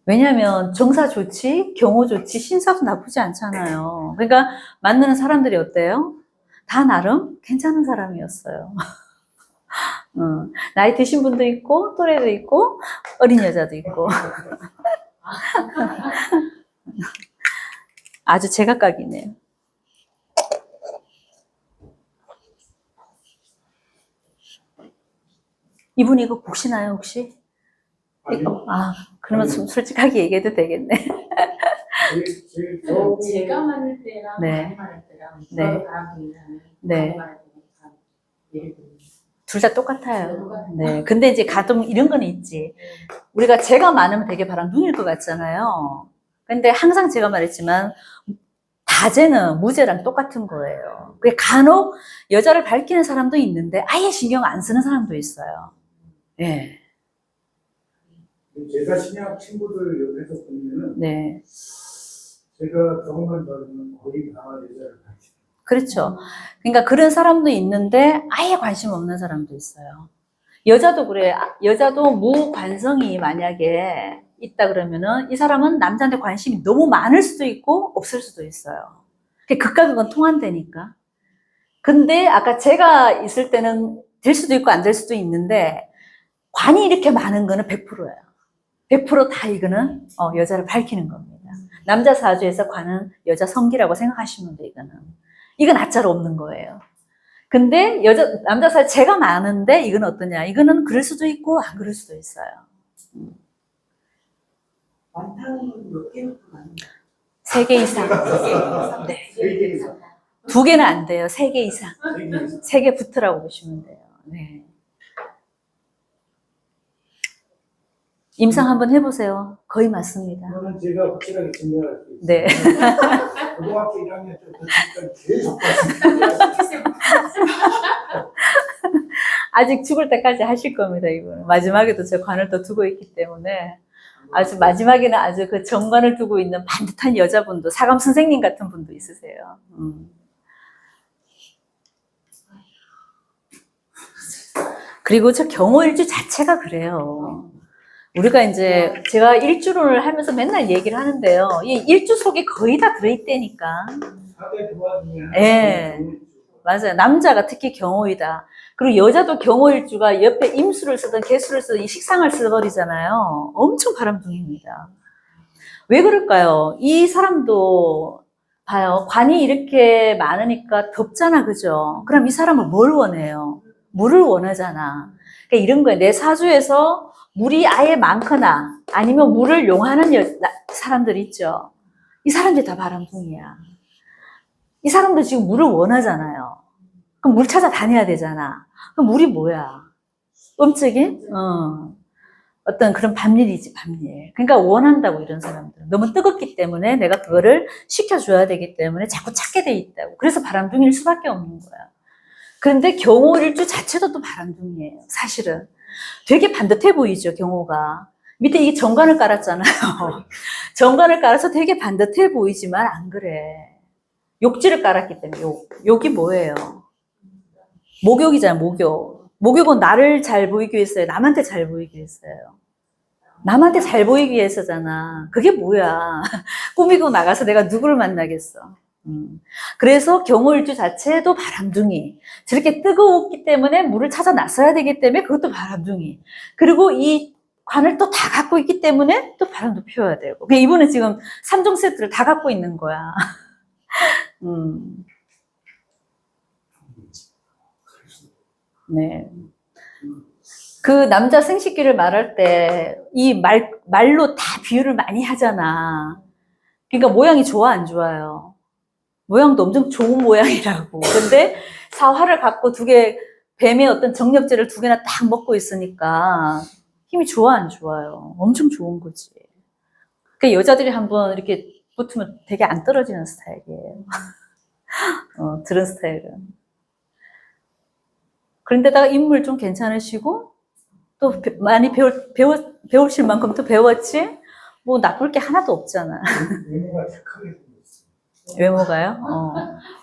왜냐면 정사 좋지, 경호 좋지, 신사도 나쁘지 않잖아요. 그러니까 만나는 사람들이 어때요? 다 나름 괜찮은 사람이었어요. 나이 드신 분도 있고, 또래도 있고, 어린 여자도 있고. 아주 제각각이네요. 이분 이거 보시나요, 혹시? 아니요. 그러면 아니요. 솔직하게 얘기해도 되겠네. 제가 많을 때랑 네. 많이 많을 때랑 네. 네. 바람둥이라는 네. 많이 많을 때랑 예를 들면 둘 다 똑같아요. 네. 근데 이제 가끔 이런 거는 있지. 우리가 제가 많으면 되게 바람둥이일 것 같잖아요. 근데 항상 제가 말했지만, 다재는 무재랑 똑같은 거예요. 그게 간혹 여자를 밝히는 사람도 있는데, 아예 신경 안 쓰는 사람도 있어요. 예. 제가 신약 친구들 옆에서 보면은 네. 제가 경험한 바로는 거의 다 여자를 밝히고 그렇죠. 그러니까 그런 사람도 있는데 아예 관심 없는 사람도 있어요. 여자도 그래. 여자도 무관성이 만약에 있다 그러면은 이 사람은 남자한테 관심이 너무 많을 수도 있고 없을 수도 있어요. 극과 극은 통한다니까. 근데 아까 제가 있을 때는 될 수도 있고 안 될 수도 있는데 관이 이렇게 많은 거는 100%예요. 100%다 이거는 여자를 밝히는 겁니다. 남자 사주에서 관은 여자 성기라고 생각하시면 돼요, 이거는. 이건 아짜로 없는 거예요. 근데 남자 사주 제가 많은데 이건 어떠냐? 이거는 그럴 수도 있고 안 그럴 수도 있어요. 많다는 몇 개부터 많이 3개 이상. 네. 3개 이상. 2개는 안 돼요. 3개 이상. 3개 이상. 3개 붙으라고 보시면 돼요. 네. 임상 한번 해보세요. 거의 맞습니다. 그거는 제가 확실하게 증명할 수 있어요. 네. 고등학교 1학년 때부터 지금까지 계속 봤습니다. 아직 죽을 때까지 하실 겁니다, 이분. 마지막에도 제 관을 또 두고 있기 때문에. 아주 마지막에는 아주 그 정관을 두고 있는 반듯한 여자분도, 사감 선생님 같은 분도 있으세요. 그리고 저 경호일주 자체가 그래요. 우리가 이제, 제가 일주를 하면서 맨날 얘기를 하는데요. 이 일주 속에 거의 다 들어있다니까. 4대 부하 중에 예. 맞아요. 남자가 특히 경호이다. 그리고 여자도 경호일주가 옆에 임수를 쓰든 개수를 쓰든 이 식상을 써버리잖아요. 엄청 바람둥이입니다. 왜 그럴까요? 이 사람도 봐요. 관이 이렇게 많으니까 덥잖아, 그죠? 그럼 이 사람은 뭘 원해요? 물을 원하잖아. 그러니까 이런 거예요. 내 사주에서 물이 아예 많거나 아니면 물을 용하는 사람들 있죠. 이 사람들이 다 바람둥이야. 이 사람도 지금 물을 원하잖아요. 그럼 물 찾아 다녀야 되잖아. 그럼 물이 뭐야? 음적인? 어떤 그런 밤일이지, 밤일. 그러니까 원한다고, 이런 사람들은. 너무 뜨겁기 때문에 내가 그거를 식혀줘야 되기 때문에 자꾸 찾게 돼 있다고. 그래서 바람둥이일 수밖에 없는 거야. 그런데 경호일주 자체도 또 바람둥이에요, 사실은. 되게 반듯해 보이죠, 경호가. 밑에 이게 정관을 깔았잖아요. 정관을 깔아서 되게 반듯해 보이지만 안 그래. 욕지를 깔았기 때문에. 욕이 뭐예요? 목욕이잖아요, 목욕. 목욕은 나를 잘 보이기 위해서요, 남한테 잘 보이기 위해서요. 남한테 잘 보이기 위해서잖아. 그게 뭐야. 꾸미고 나가서 내가 누구를 만나겠어. 그래서 경호일주 자체도 바람둥이. 저렇게 뜨거웠기 때문에 물을 찾아 나서야 되기 때문에 그것도 바람둥이. 그리고 이 관을 또 다 갖고 있기 때문에 또 바람도 피워야 되고. 그러니까 이분은 지금 3종 세트를 다 갖고 있는 거야. 네. 그 남자 생식기를 말할 때 이 말로 다 비유를 많이 하잖아. 그러니까 모양이 좋아, 안 좋아요? 모양도 엄청 좋은 모양이라고. 근데 사화를 갖고 뱀의 어떤 정력제를 2개나 딱 먹고 있으니까 힘이 좋아, 안 좋아요? 엄청 좋은 거지. 그러니까 여자들이 한번 이렇게 붙으면 되게 안 떨어지는 스타일이에요. 들은 스타일은. 그런데다가 인물 좀 괜찮으시고, 또 많이 배우실 만큼 또 배웠지? 뭐 나쁠 게 하나도 없잖아. 외모가 착하게 생겼어요. 외모가요?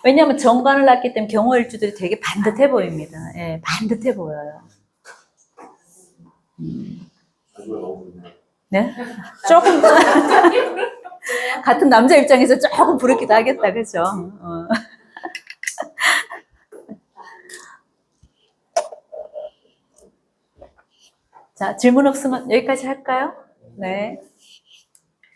왜냐하면 정관을 낳기 때문에 경호일주들이 되게 반듯해 보입니다. 예, 반듯해 보여요. 사주가 너무 좋네요. 네? 조금 같은 남자 입장에서 조금 부럽기도 하겠다, 그죠? 자, 질문 없으면 여기까지 할까요? 네.